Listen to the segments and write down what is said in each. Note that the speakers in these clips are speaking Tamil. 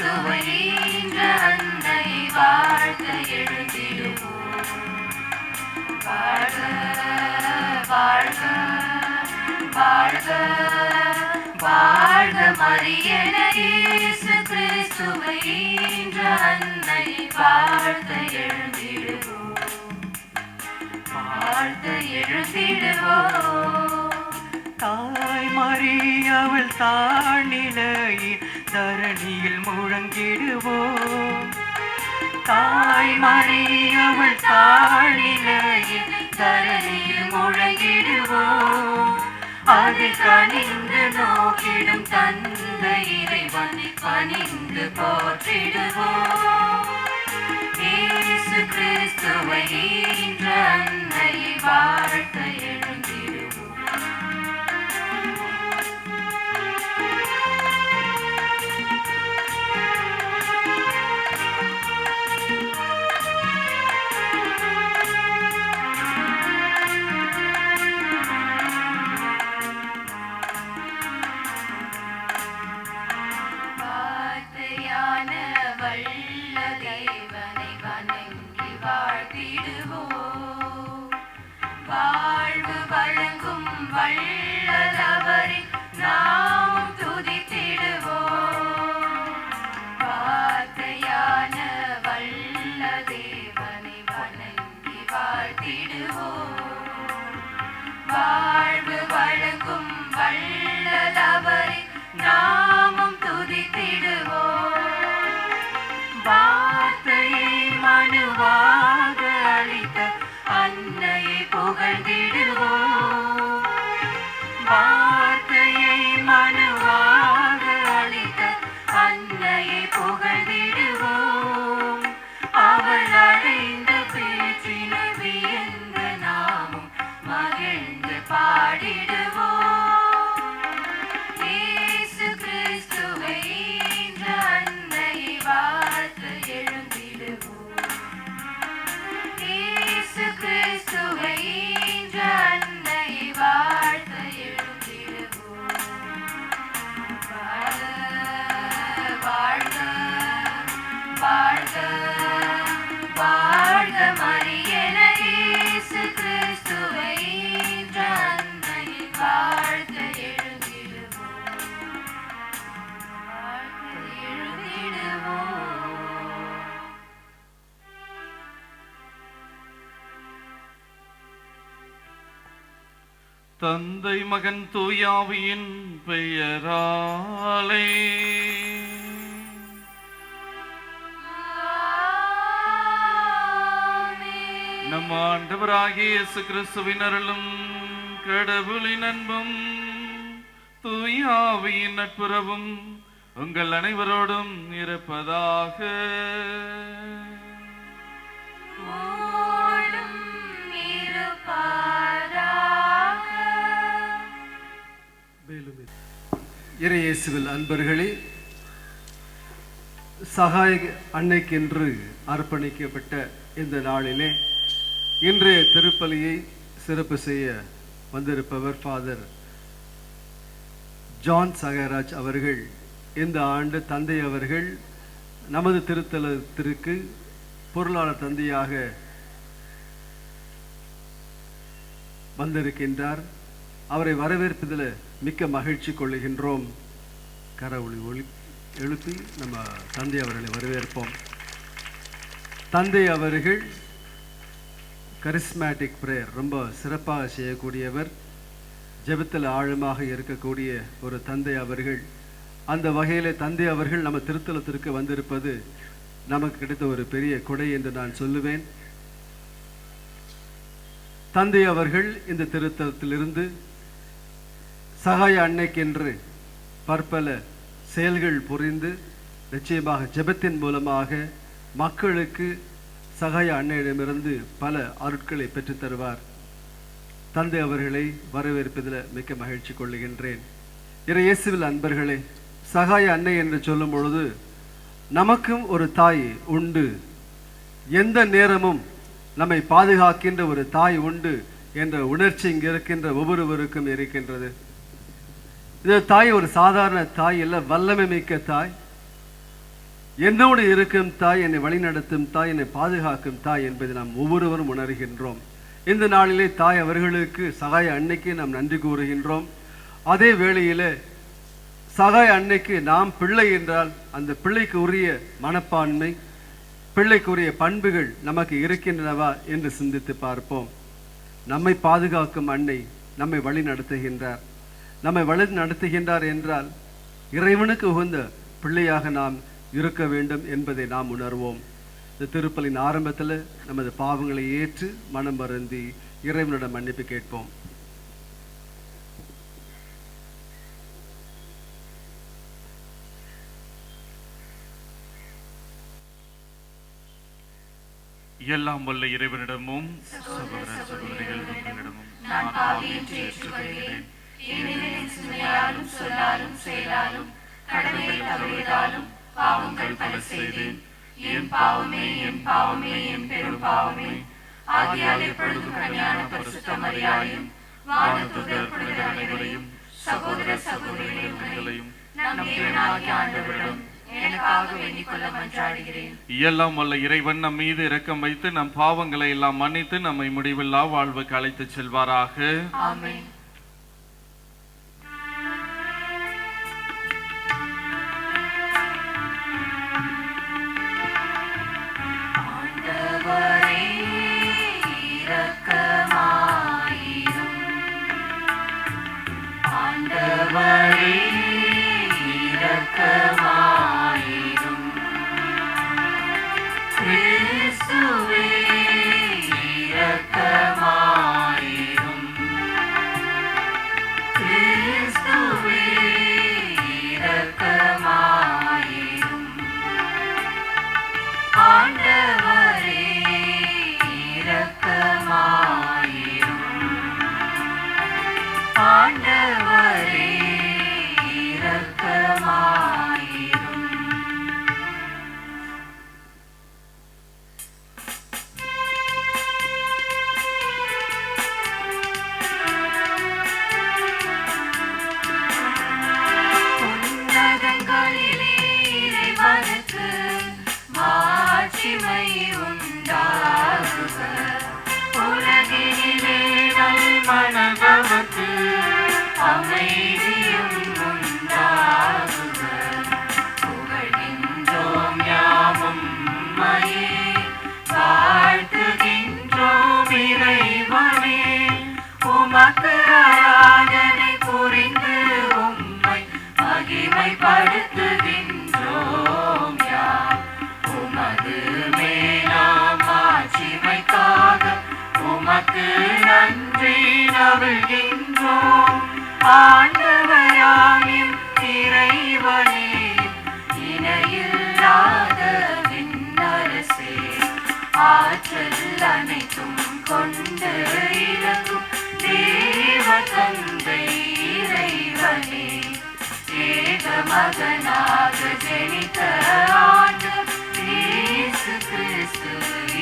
கிறிஸ்துவை ஈன்ற அன்னையை வாழ்த்த எழுந்திடுவோம். வாழ்க வாழ்க வாழ்க வாழ்க மரியன இயேசு கிறிஸ்துவை ஈன்ற அன்னையை வாழ்த்த எழுந்திடுவோம். வாழ்த்த எழுந்திடுவோம். தாய் மரியவள் தாழ்நிலையில் தரணியில் முழங்கிடுவோம். தாய் மரியவள் தாழ்நிலையில் தரணியில் முழங்கிடுவோம். அதை கனிந்து நோக்கிடும் தந்தை இறைவன் பணிந்து போற்றிடுவோம். இயேசு கிறிஸ்துவை ஈன்ற அன்னையை வாழ்த்த எழுந்திடுவோம். வாழ்வு வழங்கும் வள்ளலவரின் நாமம் துதித்திடுவோம். வார்த்தையான வல்ல தேவனை வணங்கி வாழ்த்திடுவோம். வாழ்வு வழங்கும் வள்ளலவரின் நாமம் துதித்திடுவோம். வார்த்தையை மனுவாக அளித்த அன்னையை புகழ்ந்திடுவோம். வார்த்தையை மனுவாக அளித்த அன்னையை புகழ்ந்திடுவோம். அவள் அடைந்த பேச்சினை வியந்த நாமும் மகிழ்ந்து பாடிடுவோம். இயேசு கிறிஸ்துவை ஈன்ற அன்னையை வாழ்த்த எழுந்திடுவோம். இயேசு கிறிஸ்துவை ஈன்ற அன்னையை வாழ்த்த எழுந்திடுவோம். வாழ்க வாழ்க வாழ்க வாழ்க மரியன இயேசு கிறிஸ்துவை ஈன்ற அன்னையை வாழ்த்த எழுந்திடுவோம். வாழ்த்த எழுந்திடுவோம். தந்தை மகன் தூயாவியின் பெயராலே நம் ஆண்டவராகிய இயேசு கிறிஸ்துவின் அருளும் கடவுளின் அன்பும் தூயாவியின் நட்புறவும் உங்கள் அனைவரோடும் இருப்பதாக. இறையேசுவில் அன்பர்களே, சகாய அன்னைக்கென்று அர்ப்பணிக்கப்பட்ட இந்த நாளிலே இன்றைய திருப்பலியை சிறப்பு செய்ய வந்திருப்பவர் ஃபாதர் ஜான் சகாயராஜ் அவர்கள். இந்த ஆண்டு தந்தை அவர்கள் நமது திருத்தலத்திற்கு பொருளாளர் தந்தையாக வந்திருக்கின்றார். அவரை வரவேற்பதில் மிக்க மகிழ்ச்சி கொள்ளுகின்றோம். கரவொலி எழுப்பி நம்ம தந்தை அவர்களை வரவேற்போம். தந்தை அவர்கள் கரிஸ்மேட்டிக் பிரேயர் ரொம்ப சிறப்பாக செய்யக்கூடியவர், ஜெபத்தில் ஆழமாக இருக்கக்கூடிய ஒரு தந்தை அவர்கள். அந்த வகையில் தந்தை அவர்கள் நம்ம திருத்தலத்திற்கு வந்திருப்பது நமக்கு கிடைத்த ஒரு பெரிய கொடை என்று நான் சொல்லுவேன். தந்தை அவர்கள் இந்த திருத்தலத்திலிருந்து சகாய அன்னைக்கென்று பற்பல செயல்கள் புரிந்து நிச்சயமாக ஜெபத்தின் மூலமாக மக்களுக்கு சகாய அன்னையிடமிருந்து பல அருட்களை பெற்றுத் தருவார். தந்தை அவர்களை வரவேற்பதில் மிக்க மகிழ்ச்சி கொள்ளுகின்றேன். இறையேசுவில் அன்பர்களே, சகாய அன்னை என்று சொல்லும் பொழுது நமக்கும் ஒரு தாய் உண்டு, எந்த நேரமும் நம்மை பாதுகாக்கின்ற ஒரு தாய் உண்டு என்ற உணர்ச்சி இங்கே இருக்கின்ற ஒவ்வொருவருக்கும் இருக்கின்றது. இந்த தாய் ஒரு சாதாரண தாய் அல்ல, வல்லமை மிக்க தாய். என்னோடு இருக்கும் தாய், என்னை வழிநடத்தும் தாய், என்னை பாதுகாக்கும் தாய் என்பதை நாம் ஒவ்வொருவரும் உணர்கின்றோம். இந்த நாளிலே தாய் அவர்களுக்கு சகாய அன்னைக்கு நாம் நன்றி கூறுகின்றோம். அதே வேளையில் சகாய அன்னைக்கு நாம் பிள்ளை என்றால் அந்த பிள்ளைக்கு உரிய மனப்பான்மை, பிள்ளைக்குரிய பண்புகள் நமக்கு இருக்கின்றனவா என்று சிந்தித்து பார்ப்போம். நம்மை பாதுகாக்கும் அன்னை நம்மை வழி நடத்துகின்றார். நம்மை வழி நடத்துகின்றார் என்றால் இறைவனுக்கு உகந்த பிள்ளையாக நாம் இருக்க வேண்டும் என்பதை நாம் உணர்வோம். இந்த திருப்பலின் ஆரம்பத்தில் நமது பாவங்களை ஏற்று மனம் வருந்தி இறைவனிடம் மன்னிப்பு கேட்போம். எல்லாம் வல்ல இறைவனிடமும் சகோதர சகோதரிகள் உங்களிடமும் நான் பாவியை ஏற்றுக்கொள்கிறேன். ஏனெனில் என் சிந்தையாலும் சொல்லாலும் செயலாலும் கடமையை தவறியதாலும் பாவங்கள் பல செய்தேன். என் பாவமே, என் பாவமே, என் பெரும் பாவமே. ஆகையால் எப்பொழுதும் கன்னியான பரிசுத்த மரியாதையும் வானதூதர் புனிதர் அனைவரையும் சகோதர சகோதரிகளையும் நம் தேவனாகிய ஆண்டவரிடம் எனக்காக வேண்டிக் கொள்ள மன்றாடுகிறேன். எல்லாம் வல்ல இறைவன் நம் மீது இரக்கம் வைத்து நம் பாவங்களை எல்லாம் மன்னித்து நம்மை முடிவில்லா வாழ்வுக்கு அழைத்து செல்வாராக. ஆமென். ஆண்டவரே இரக்கமாயிரும். ஆண்டவரே இரக்கமாயிரும். கிறிஸ்துவே இரக்கமாயிரும். கிறிஸ்துவே இரக்கமாயிரும். ஆண்டவரே இரக்கமாயிரும். ஆண்டவரே இரக்கமாயிரும். உன்னதங்களிலே இறைவனுக்கு மாட்சிமை உண்டாகுக. உலகினிலே நல்மனதவர்க்கு அமைதியும் உண்டாகுக. புகழ்கின்றோம் யாவும் உம்மையே, வாழ்த்துகின்றோம் இறைவனே. உமக்கு ஆராதனை புரிந்து உம்மை மகிமைப்படுத்துகின்றோம் யாம். உமது மேலாம் மாட்சிமைக்காக உமக்கு நன்றி நல்கின்றோம். ஆண்டவராகிய இறைவனே, இணையில்லாத விண்ணரசே, ஆற்றல் அனைத்தும் கொண்டு இறங்கும் தேவ தந்தை இறைவனே, ஏக மகனாக ஜனித்த ஆண்டவர் இயேசு கிறிஸ்து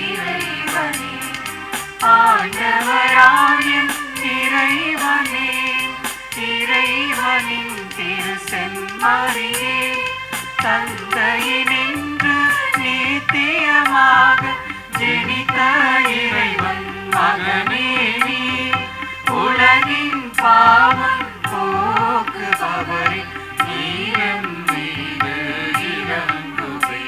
இறைவனே. ஆண்டவராகிய இறைவனே, இறைவனின் திரு செம்மறியே, தந்தையினின்று நித்தியமாக ஜனித்த இறைவன் மகனே நீ. உலகின் பாவம் போக்குபவரே, நீரம் மீது இறங்குவே.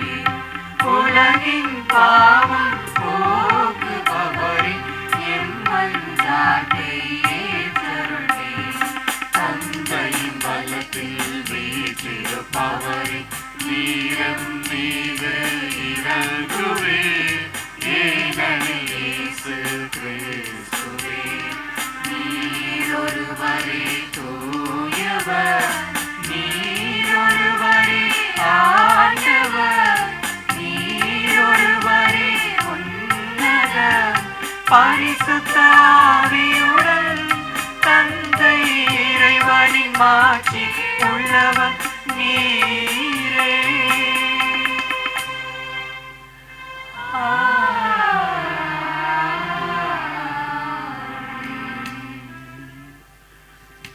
உலகின் பாவம் போக்குபவரே, எம்மன்றாட்டை ஏற்றருள்வே. தந்தையின் பலத்தில் வீற்றிருப்பவரே, நீரம் மீது இறங்குவே. ஏனெனில் இயேசு கிறிஸ்துவே நீரொருவரே தூயவர், நீரொருவரே ஆண்டவர், நீரொருவரே உன்னதர். பரிசுத்த ஆவியுடன் தந்தை இறைவனின் மாட்சி உள்ளவர் நீரே.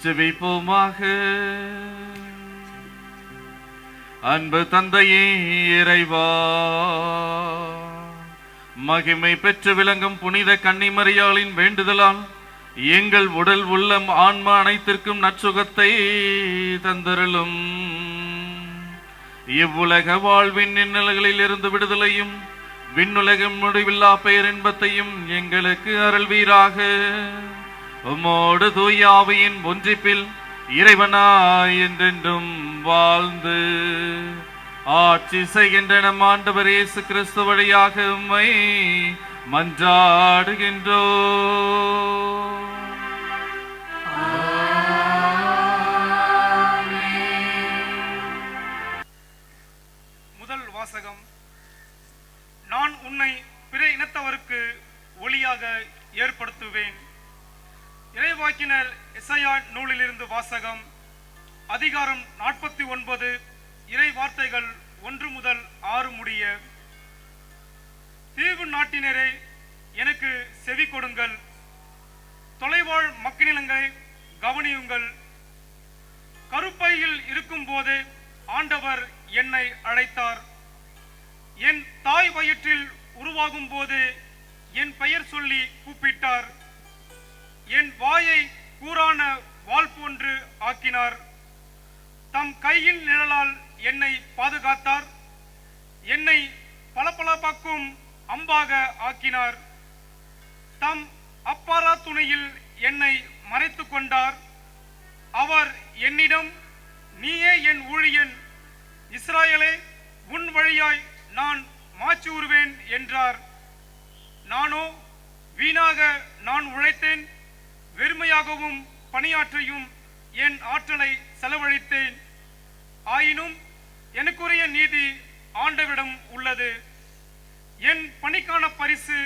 ஜெபிப்போமாக. அன்பு தந்தையே இறைவா, மகிமை பெற்று விளங்கும் புனித கன்னிமரியாளின் வேண்டுதலால் எங்கள் உடல் உள்ளம் ஆன்மா அனைத்திற்கும் நற்சுகத்தை தந்தருளும். இவ்வுலக வாழ்வின் இன்னல்களில் இருந்து விடுதலையும் விண்ணுலகம் முடிவில்லா பேரின்பத்தையும் எங்களுக்கு அருள்வீராக. உம்மோடு தூய ஆவியின் ஒன்றிப்பில் இறைவனாய் என்றென்றும் வாழ்ந்து ஆட்சி செய்கின்ற நம் ஆண்டவர் இயேசு கிறிஸ்து வழியாக உம்மை மன்றாடுகின்றோ. முதல் வாசகம். நான் உன்னை பிற இனத்தவருக்கு ஒளியாக ஏற்படுத்துவேன். இறைவாக்கினர் எசாயா நூலிலிருந்து வாசகம். அதிகாரம் 49, இறை வார்த்தைகள் 1 முதல் 6 முடிய. தீவு நாட்டினரே, எனக்கு செவி கொடுங்கள். தொலைவாழ் மக்களினங்களை கவனியுங்கள். கருப்பையில் இருக்கும் போதே ஆண்டவர் என்னை அழைத்தார். என் தாய் வயிற்றில் உருவாகும் போதே என் பெயர் சொல்லி கூப்பிட்டார். என் வாயை கூரான வாள் போன்று ஆக்கினார். தம் கையின் நிழலால் என்னை பாதுகாத்தார். என்னை பளபளப்பாக்கும் அம்பாக ஆக்கினார். தம் அப்பாரா துணையில் என்னை மறைத்து கொண்டார். அவர் என்னிடம், நீயே என் ஊழியன், இஸ்ராயேலே, உன் வழியாய் நான் மாற்றூறுவேன் என்றார். நானோ வீணாக நான் உழைத்தேன், வெறுமையாகவும் பணியாற்றியும் என் ஆற்றலை செலவழித்தேன். ஆயினும் எனக்குரிய நீதி ஆண்டவரிடம் உள்ளது. என் பணிக்கான பரிசு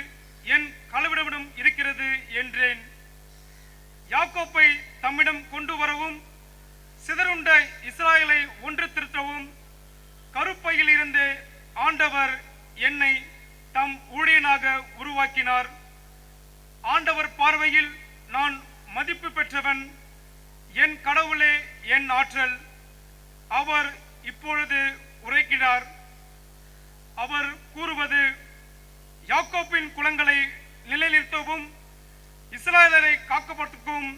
என் களவிடமிடம் இருக்கிறது என்றேன். யாக்கோப்பை தம்மிடம் கொண்டு வரவும், சிதறுண்ட இஸ்ராயேலை ஒன்று திரட்டவும் கருப்பையில் இருந்தே ஆண்டவர் என்னை தம் ஊழியனாக உருவாக்கினார். ஆண்டவர் பார்வையில் நான் மதிப்பு பெற்றவன். என் கடவுளே என் ஆற்றல். அவர் இப்பொழுது உரைக்கிறார். அவர் கூறுவது, யாக்கோப்பின் குலங்களை நிலைநிறுத்தவும் இஸ்ராயேலரை காக்கப்பட்டதுக்கும்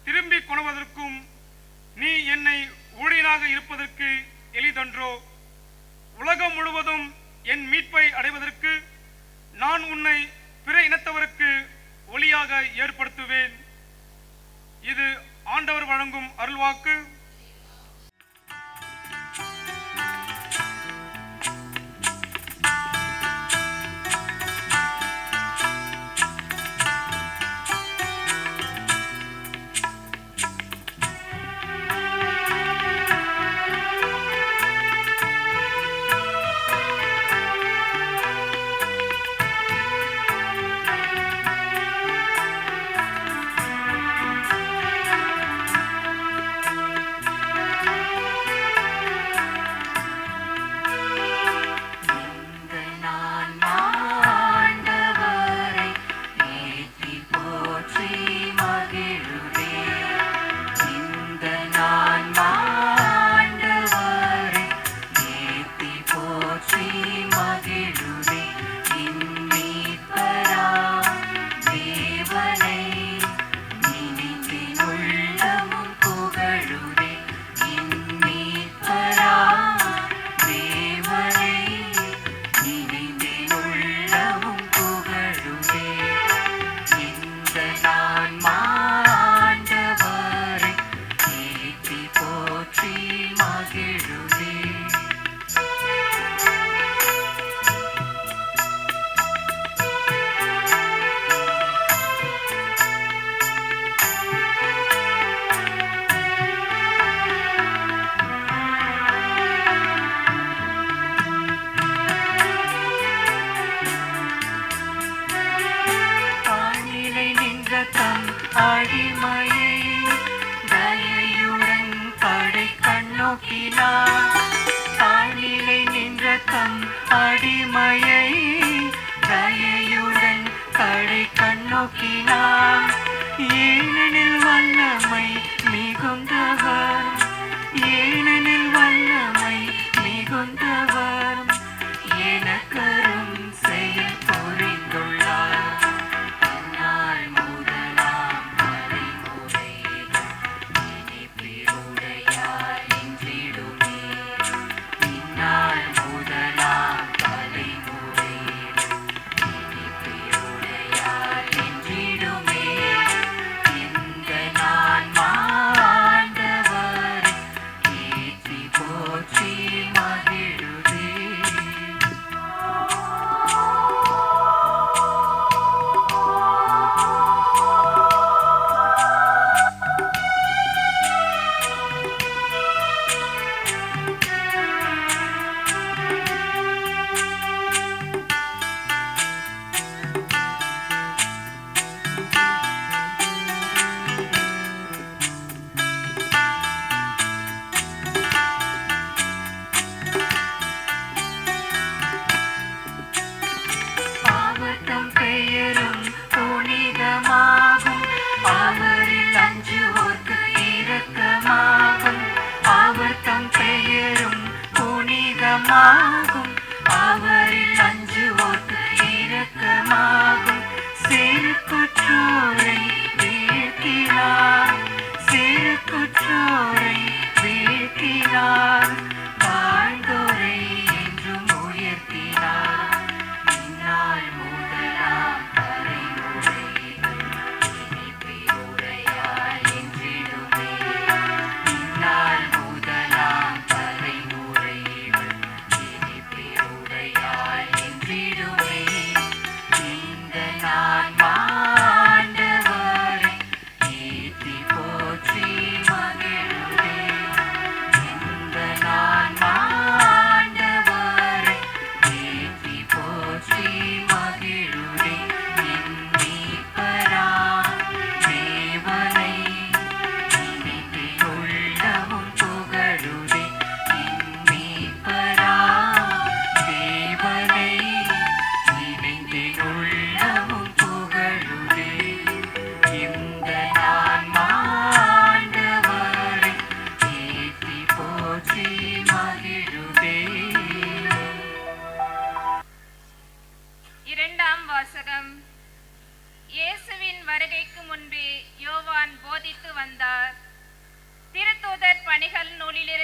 திரும்பி கொணவதற்கும் நீ என்னை ஊழியனாக இருப்பதற்கு எளிதன்றோ? உலகம் முழுவதும் என் மீட்பை அடைவதற்கு நான் உன்னை பிற இனத்தவருக்கு ஒளியாக ஏற்படுத்துவேன். இது ஆண்டவர் வழங்கும் அருள்வாக்கு. தாழ்நிலை நின்ற தம் அடிமையை தயையுடன் கடை கண்ணோக்கினார். ஏனெனில் வல்லமை மிகுந்தவர், ஏனெனில் வல்லமை மிகுந்தவர்.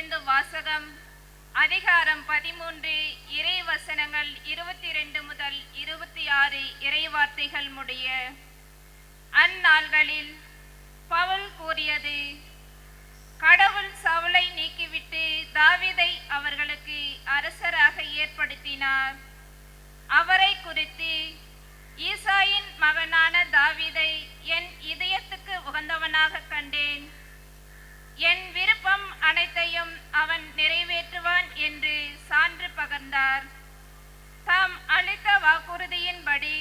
நூலிலிருந்து வாசகம். அதிகாரம் 13, இறை வசனங்கள் 22 முதல் 26 இறைவார்த்தைகள் முடிய. அந்நாள்களில் பவுல் கூறியது: கடவுள் சவுலை நீக்கிவிட்டு தாவீதை அவர்களுக்கு அரசராக ஏற்படுத்தினார். அவரை குறித்து, ஈசாயின் மகனான தாவீதை என் இதயத்துக்கு உகந்தவனாக கண்டேன், என் விருப்பம் அனைத்தையும் அவன் நிறைவேற்றுவான் என்று சான்று பகர்ந்தார். தாம் அளித்த வாக்குறுதியின்படி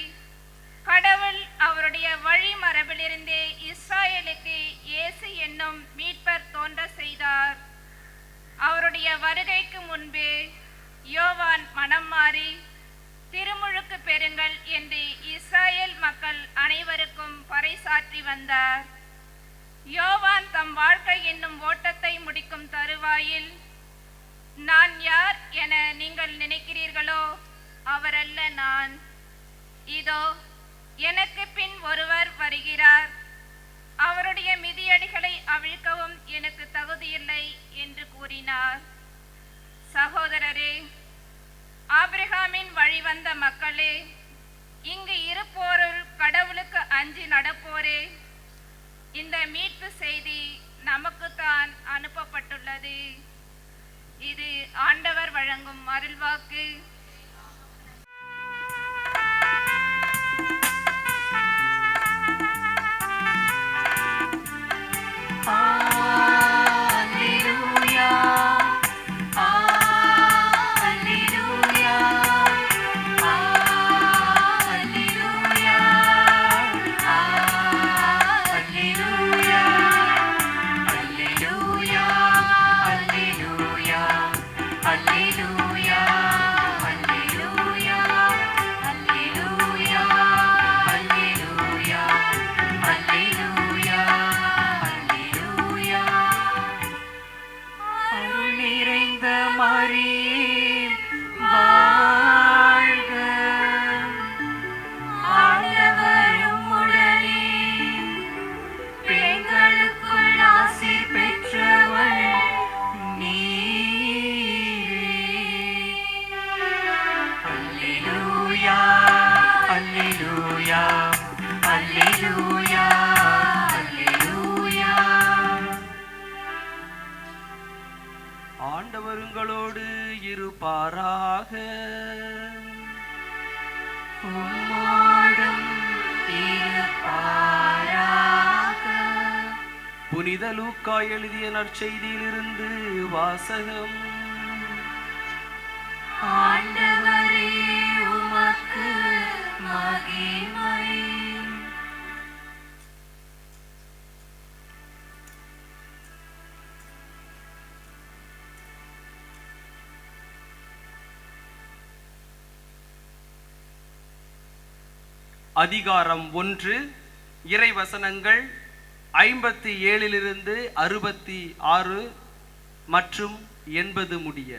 கடவுள் அவருடைய வழிமரபிலிருந்தே இஸ்ராயேலுக்கு இயேசு என்னும் மீட்பர் தோன்ற செய்தார். அவருடைய வருகைக்கு முன்பு யோவான் மனம் மாறி திருமுழுக்கு பெறுங்கள் என்று இஸ்ராயேல் மக்கள் அனைவருக்கும் பறைசாற்றி வந்தார். யோவான் தம் வாழ்க்கை என்னும் ஓட்டத்தை முடிக்கும் தருவாயில், நான் யார் என நீங்கள் நினைக்கிறீர்களோ அவரல்ல நான், இதோ எனக்கு பின் ஒருவர் வருகிறார், அவருடைய மிதியடிகளை அவிழ்க்கவும் எனக்கு தகுதியில்லை என்று கூறினார். சகோதரரே, ஆபிரகாமின் வழிவந்த மக்களே, இங்கு இருப்போருள் கடவுளுக்கு அஞ்சி நடப்போரே, இந்த மீட்பு செய்தி நமக்குத்தான் அனுப்பப்பட்டுள்ளது. இது ஆண்டவர் வழங்கும் அருள்வாக்கு. ஆண்டவருங்களோடு இருப்பாராக. உம்மோடும் இருப்பாராக. புனித லூக்கா எழுதிய நற்செய்தியிலிருந்து வாசகம். ஆண்டவரே, உமக்கு மகிமை. அதிகாரம் 1, இறைவசனங்கள் 57 66 மற்றும் 80 முடிய.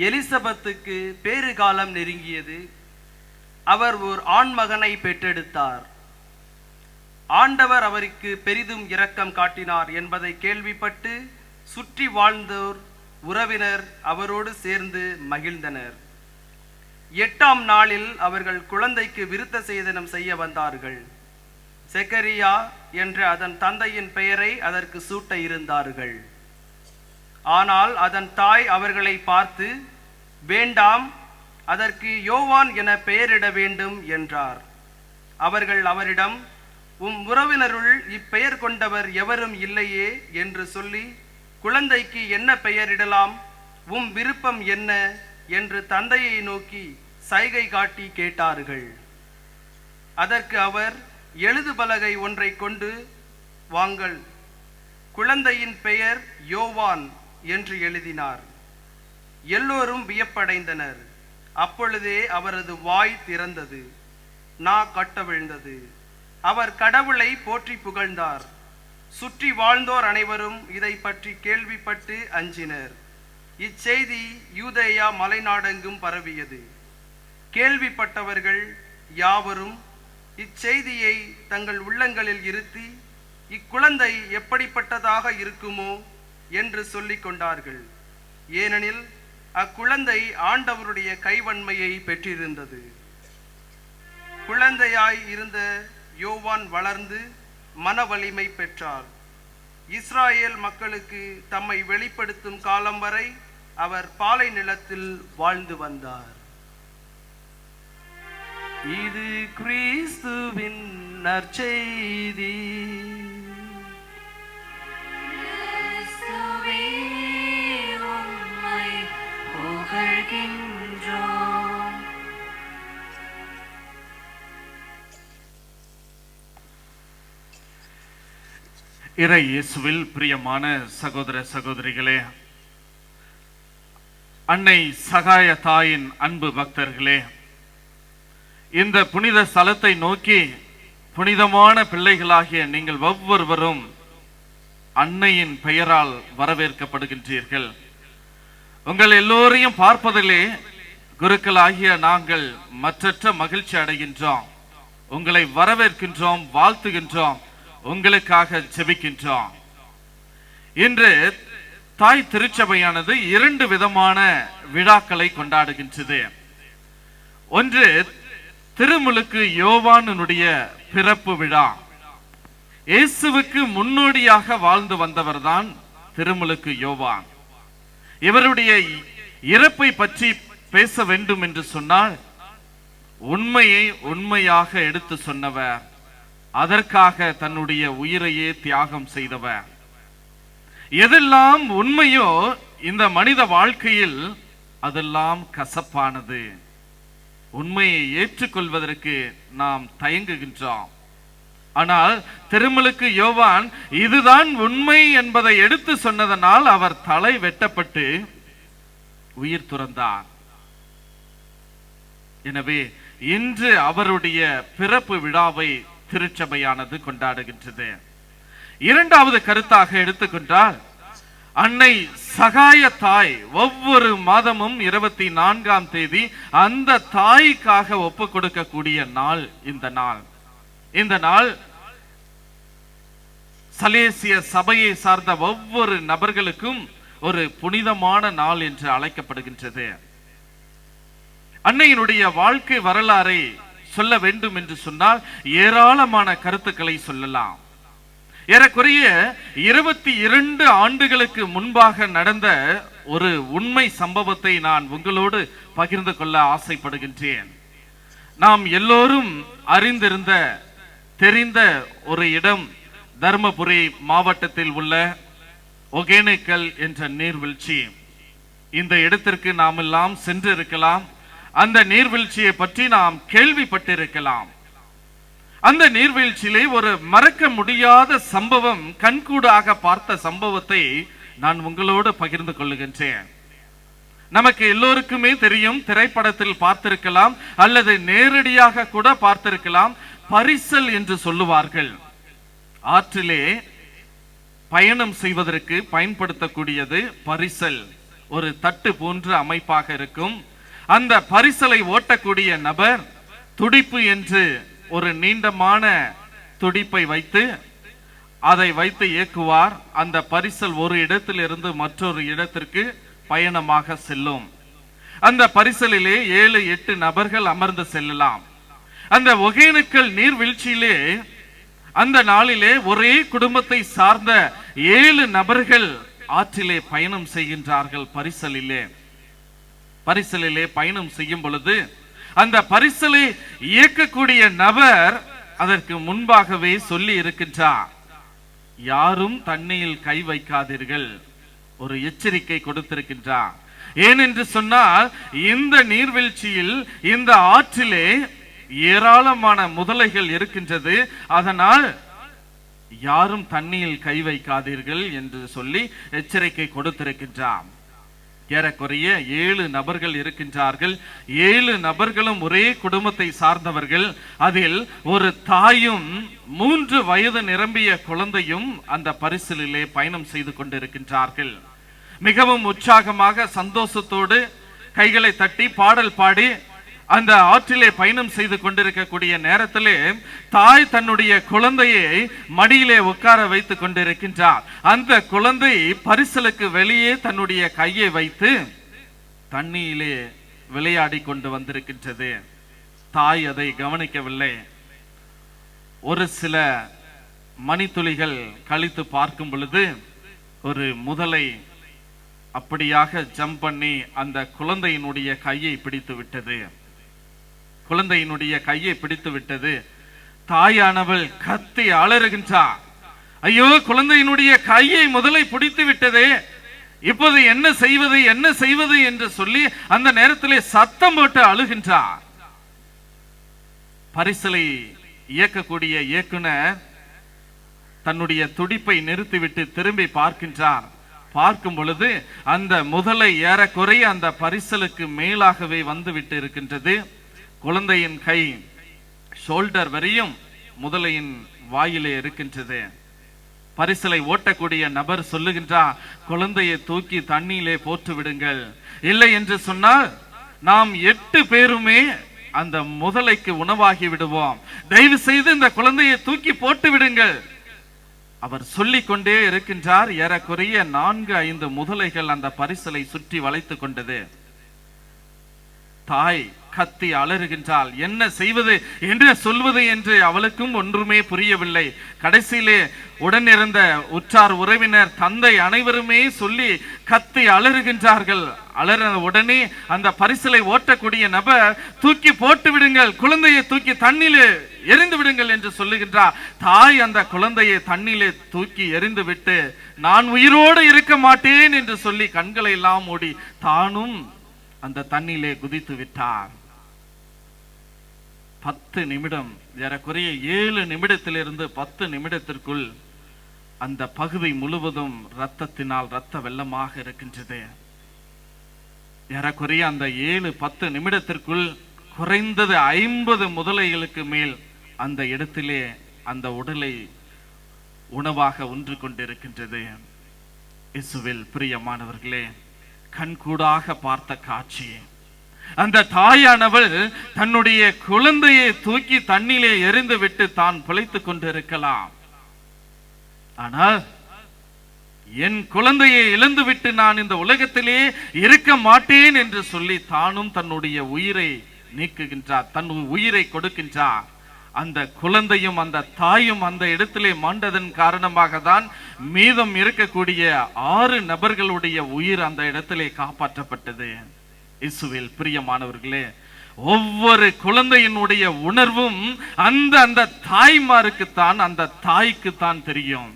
எலிசபெத்துக்கு பேறுகாலம் நெருங்கியது. அவர் ஓர் ஆண்மகனை பெற்றெடுத்தார். ஆண்டவர் அவருக்கு பெரிதும் இரக்கம் காட்டினார் என்பதை கேள்விப்பட்டு சுற்றி வாழ்ந்தோர் உறவினர் அவரோடு சேர்ந்து மகிழ்ந்தனர். 8ஆம் நாளில் அவர்கள் குழந்தைக்கு விருத்த சேதனம் செய்ய வந்தார்கள். செக்கரியா என்ற அதன் தந்தையின் பெயரை அதற்கு சூட்ட இருந்தார்கள். ஆனால் அதன் தாய் அவர்களை பார்த்து, வேண்டாம், அதற்கு யோவான் என பெயரிட வேண்டும் என்றார். அவர்கள் அவரிடம், உம் உறவினருள் இப்பெயர் கொண்டவர் எவரும் இல்லையே என்று சொல்லி, குழந்தைக்கு என்ன பெயரிடலாம், உம் விருப்பம் என்ன என்று தந்தையை நோக்கி சைகை காட்டி கேட்டார்கள். அதற்கு அவர், எழுது பலகை ஒன்றை கொண்டு வாங்கள், குழந்தையின் பெயர் யோவான் என்று எழுதினார். எல்லோரும் வியப்படைந்தனர். அப்பொழுதே அவரது வாய் திறந்தது, நா கட்டவிழ்ந்தது. அவர் கடவுளை போற்றி புகழ்ந்தார். சுற்றி வாழ்ந்தோர் அனைவரும் இதை பற்றி கேள்விப்பட்டு அஞ்சினர். இச்செய்தி யூதேயா மலைநாடெங்கும் பரவியது. கேள்விப்பட்டவர்கள் யாவரும் இச்செய்தியை தங்கள் உள்ளங்களில் இருத்தி இக்குழந்தை எப்படிப்பட்டதாக இருக்குமோ என்று சொல்லிக் கொண்டார்கள். ஏனெனில் அக்குழந்தை ஆண்டவருடைய கைவன்மையை பெற்றிருந்தது. குழந்தையாய் இருந்த யோவான் வளர்ந்து மன வலிமை பெற்றார். இஸ்ராயேல் மக்களுக்கு தம்மை வெளிப்படுத்தும் காலம் வரை அவர் பாலை நிலத்தில் வாழ்ந்து வந்தார். இது கிறிஸ்துவின் நற்செய்தி. கிறிஸ்துவே உம்மை புகழ்கின்றோம். இறை இயேசுவில் பிரியமான சகோதர சகோதரிகளே, அன்னை சகாய தாயின் அன்பு பக்தர்களே, இந்த புனித ஸ்தலத்தை நோக்கி புனிதமான பிள்ளைகளாகிய நீங்கள் ஒவ்வொருவரும் அன்னையின் பெயரால் வரவேற்கப்படுகின்றீர்கள். உங்கள் எல்லோரையும் பார்ப்பதிலே குருக்களாகிய நாங்கள் மற்றற்ற மகிழ்ச்சி அடைகின்றோம். உங்களை வரவேற்கின்றோம், வாழ்த்துகின்றோம், உங்களுக்காக ஜெபிக்கின்றோம். இன்று தாய் திருச்சபையானது 2 விதமான விழாக்களை கொண்டாடுகின்றது. ஒன்று திருமுழுக்கு யோவானுடைய பிறப்பு விழா. இயேசுவுக்கு முன்னோடியாக வாழ்ந்து வந்தவர்தான் திருமுழுக்கு யோவான். இவருடைய இறப்பை பற்றி பேச வேண்டும் என்று சொன்னால் உண்மையை உண்மையாக எடுத்து சொன்னவர், அதற்காக தன்னுடைய உயிரையே தியாகம் செய்தவர். எதெல்லாம் உண்மையோ இந்த மனித வாழ்க்கையில் அதெல்லாம் கசப்பானது. உண்மையை ஏற்றுக்கொள்வதற்கு நாம் தயங்குகின்றோம். ஆனால் திருமுழுக்கு யோவான் இதுதான் உண்மை என்பதை எடுத்து சொன்னதனால் அவர் தலை வெட்டப்பட்டு உயிர் துறந்தார். எனவே இன்று அவருடைய பிறப்பு விழாவை திருச்சபையானது கொண்டாடுகின்றது. இரண்டாவது கருத்தாக எடுத்துக்கொண்டால் அன்னை சகாய தாய் ஒவ்வொரு மாதமும் 24ஆம் தேதி அந்த தாய்க்காக ஒப்பு கொடுக்கக்கூடிய நாள் இந்த நாள். இந்த நாள் சலேசிய சபையை சார்ந்த ஒவ்வொரு நபர்களுக்கும் ஒரு புனிதமான நாள் என்று அழைக்கப்படுகின்றது. அன்னையினுடைய வாழ்க்கை வரலாறை சொல்ல வேண்டும் என்று சொன்னால் ஏராளமான கருத்துக்களை சொல்லலாம். ஏறக்குறைய 22 ஆண்டுகளுக்கு முன்பாக நடந்த ஒரு உண்மை சம்பவத்தை நான் உங்களோடு பகிர்ந்து கொள்ள ஆசைப்படுகின்றேன். நாம் எல்லோரும் அறிந்திருந்த தெரிந்த ஒரு இடம் தர்மபுரி மாவட்டத்தில் உள்ள ஒகேனக்கல் என்ற நீர்வீழ்ச்சி. இந்த இடத்திற்கு நாம் எல்லாம் சென்று இருக்கலாம். அந்த நீர்வீழ்ச்சியை பற்றி நாம் கேள்விப்பட்டிருக்கலாம். அந்த நீர்வீழ்ச்சியிலே ஒரு மறக்க முடியாத சம்பவம், கண்கூடாக பார்த்த சம்பவத்தை நான் உங்களோடு பகிர்ந்து கொள்ளுகின்றேன். நமக்கு எல்லோருக்குமே தெரியும், திரைப்படத்தில் பார்த்திருக்கலாம் அல்லது நேரடியாக கூட பார்த்திருக்கலாம். பரிசல் என்று சொல்லுவார்கள். ஆற்றிலே பயணம் செய்வதற்கு பயன்படுத்தக்கூடியது பரிசல். ஒரு தட்டு போன்ற அமைப்பாக இருக்கும். அந்த பரிசலை ஓட்டக்கூடிய நபர் துடிப்பு என்று ஒரு நீண்டமான துடிப்பை வைத்து அதை வைத்து இயக்குவார். அந்த பரிசல் ஒரு இடத்திலிருந்து மற்றொரு இடத்திற்கு பயணமாக செல்லும். அந்த பரிசலிலே 7-8 நபர்கள் அமர்ந்து செல்லலாம். அந்த ஒகேனக்கல் நீர்வீழ்ச்சியிலே அந்த நாளிலே ஒரே குடும்பத்தை சார்ந்த 7 நபர்கள் ஆற்றிலே பயணம் செய்கின்றார்கள். பரிசலிலே பயணம் செய்யும் பொழுது அந்த பரிசலை இயக்கக்கூடிய நபர் அதற்கு முன்பாகவே சொல்லி இருக்கின்றார், யாரும் தண்ணீரில் கை வைக்காதீர்கள், ஒரு எச்சரிக்கை கொடுத்திருக்கின்றார். ஏனென்று சொன்னால் இந்த நீர்வீழ்ச்சியில் இந்த ஆற்றிலே ஏராளமான முதலைகள் இருக்கின்றது. அதனால் யாரும் தண்ணீரில் கை வைக்காதீர்கள் என்று சொல்லி எச்சரிக்கை கொடுத்திருக்கின்றார். ஏறக்குறைய 7 நபர்கள் இருக்கின்றார்கள். 7 நபர்களும் ஒரே குடும்பத்தை சார்ந்தவர்கள். அதில் ஒரு தாயும் 3 வயது நிரம்பிய குழந்தையும் அந்த பரிசலிலே பயணம் செய்து கொண்டிருக்கின்றார்கள். மிகவும் உற்சாகமாக சந்தோஷத்தோடு கைகளை தட்டி பாடல் பாடி அந்த ஆற்றிலே பயணம் செய்து கொண்டிருக்கக்கூடிய நேரத்திலே தாய் தன்னுடைய குழந்தையை மடியிலே உட்கார வைத்து கொண்டிருக்கின்றார். அந்த குழந்தை பரிசலுக்கு வெளியே தன்னுடைய கையை வைத்து தண்ணீரிலே விளையாடி கொண்டு வந்திருக்கின்றது. தாய் அதை கவனிக்கவில்லை. ஒரு சில மணித்துளிகள் கழித்து பார்க்கும் பொழுது ஒரு முதலை அப்படியாக ஜம்ப் பண்ணி அந்த குழந்தையினுடைய கையை பிடித்து விட்டது. குழந்தையினுடைய கையை பிடித்து விட்டது. தாயானவள் கத்தி அலறுகின்றார். ஐயோ, குழந்தையினுடைய கையை முதலை பிடித்து விட்டதே, இப்போது என்ன செய்வது என்ன செய்வது என்று சொல்லி அந்த நேரத்திலே சத்தம் போட்டு அழுகின்றார். பரிசலை இயக்கக்கூடிய இயக்குனர் தன்னுடைய துடிப்பை நிறுத்திவிட்டு திரும்பி பார்க்கின்றார். பார்க்கும் பொழுது அந்த முதலை ஏறக்குறைய அந்த பரிசலுக்கு மேலாகவே வந்து விட்டு இருக்கின்றது. குழந்தையின் கை ஷோல்டர் வரையும் முதலையின் வாயிலே இருக்கின்றது. பரிசலை ஓட்டக்கூடிய நபர் சொல்லுகின்றார், குழந்தையை தூக்கி தண்ணீரிலே போட்டு விடுங்கள், இல்லை என்று சொன்னால் நாம் 8 பேருமே அந்த முதலைக்கு உணவாகி விடுவோம், தயவு செய்து இந்த குழந்தையை தூக்கி போட்டு விடுங்கள். அவர் சொல்லிக் கொண்டே இருக்கின்றார். ஏறக்குறைய 4-5 முதலைகள் அந்த பரிசலை சுற்றி வளைத்து கொண்டது. தாய் கத்தி அலறுகின்றாள். என்ன செய்வது என்று சொல்வது என்று அவளுக்கும் ஒன்றுமே புரியவில்லை. கடைசியிலே உடனிருந்த உற்றார் உறவினர் தந்தை அனைவருமே சொல்லி கத்தி அலறுகின்றார்கள். அலற உடனே அந்த பரிசலை ஓட்டக்கூடிய நபர் தூக்கி போட்டு விடுங்கள், குழந்தையை தூக்கி தண்ணீரிலே எரிந்து விடுங்கள் என்று சொல்லுகின்றார். தாய் அந்த குழந்தையை தண்ணீரிலே தூக்கி எரிந்து விட்டு நான் உயிரோடு இருக்க மாட்டேன் என்று சொல்லி கண்களை எல்லாம் மூடி தானும் அந்த தண்ணீரிலே குதித்து விட்டார். 10 நிமிடம், ஏறக்குறைய 7 நிமிடத்திலிருந்து 10 நிமிடத்திற்குள் அந்த பகுதி முழுவதும் இரத்தத்தினால் இரத்த வெள்ளமாக இருக்கின்றது. ஏறக்குறைய அந்த 7-10 நிமிடத்திற்குள் குறைந்தது 50 முதலைகளுக்கு மேல் அந்த இடத்திலே அந்த உடலை உணவாக ஒன்று கொண்டிருக்கின்றது. இயேசுவில் பிரியமானவர்களே, கண்கூடாக பார்த்த காட்சி. அந்த தாயானவள் தன்னுடைய குழந்தையை தூக்கி தண்ணீரிலே எறிந்து விட்டு தான் பிழைத்துக் கொண்டிருக்கலாம். ஆனால் என் குழந்தையை இழந்து விட்டு நான் இந்த உலகத்திலே இருக்க மாட்டேன் என்று சொல்லி தானும் தன்னுடைய உயிரை நீக்குகின்றார், தன் உயிரை கொடுக்கின்றார். அந்த குழந்தையும் அந்த தாயும் அந்த இடத்திலே மாண்டதன் காரணமாக தான் மீதம் இருக்கக்கூடிய 6 நபர்களுடைய உயிர் அந்த இடத்திலே காப்பாற்றப்பட்டது. இயேசுவில் பிரியமானவர்களே, ஒவ்வொரு குழந்தையினுடைய உணர்வும் அந்த தாய்மாருக்குத்தான், அந்த தாய்க்குத்தான் தெரியும்.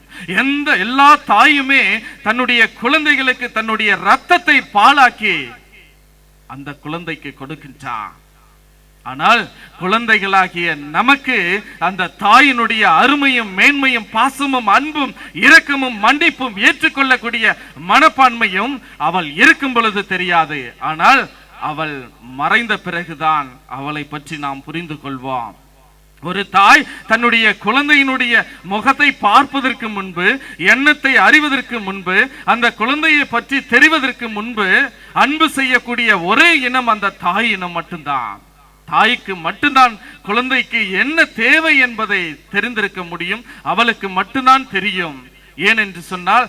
எல்லா தாயுமே தன்னுடைய குழந்தைகளுக்கு தன்னுடைய ரத்தத்தை பாலாக்கி அந்த குழந்தைக்கு கொடுக்கின்றார். ஆனால் குழந்தைகளாகிய நமக்கு அந்த தாயினுடைய அருமையும் மேன்மையும் பாசமும் அன்பும் இரக்கமும் மன்னிப்பும் ஏற்றுக்கொள்ளக்கூடிய மனப்பான்மையும் அவள் இருக்கும் பொழுது தெரியாது. ஆனால் அவள் மறைந்த பிறகுதான் அவளை பற்றி நாம் புரிந்து கொள்வோம். ஒரு தாய் தன்னுடைய குழந்தையினுடைய முகத்தை பார்ப்பதற்கு முன்பு, எண்ணத்தை அறிவதற்கு முன்பு, அந்த குழந்தையை பற்றி தெரிவதற்கு முன்பு அன்பு செய்யக்கூடிய ஒரே இனம் அந்த தாய் இனம் மட்டும்தான். தாய்க்கு மட்டும்தான் குழந்தைக்கு என்ன தேவை என்பதை தெரிந்திருக்க முடியும். அவளுக்கு மட்டும்தான் தெரியும். ஏனென்று சொன்னால்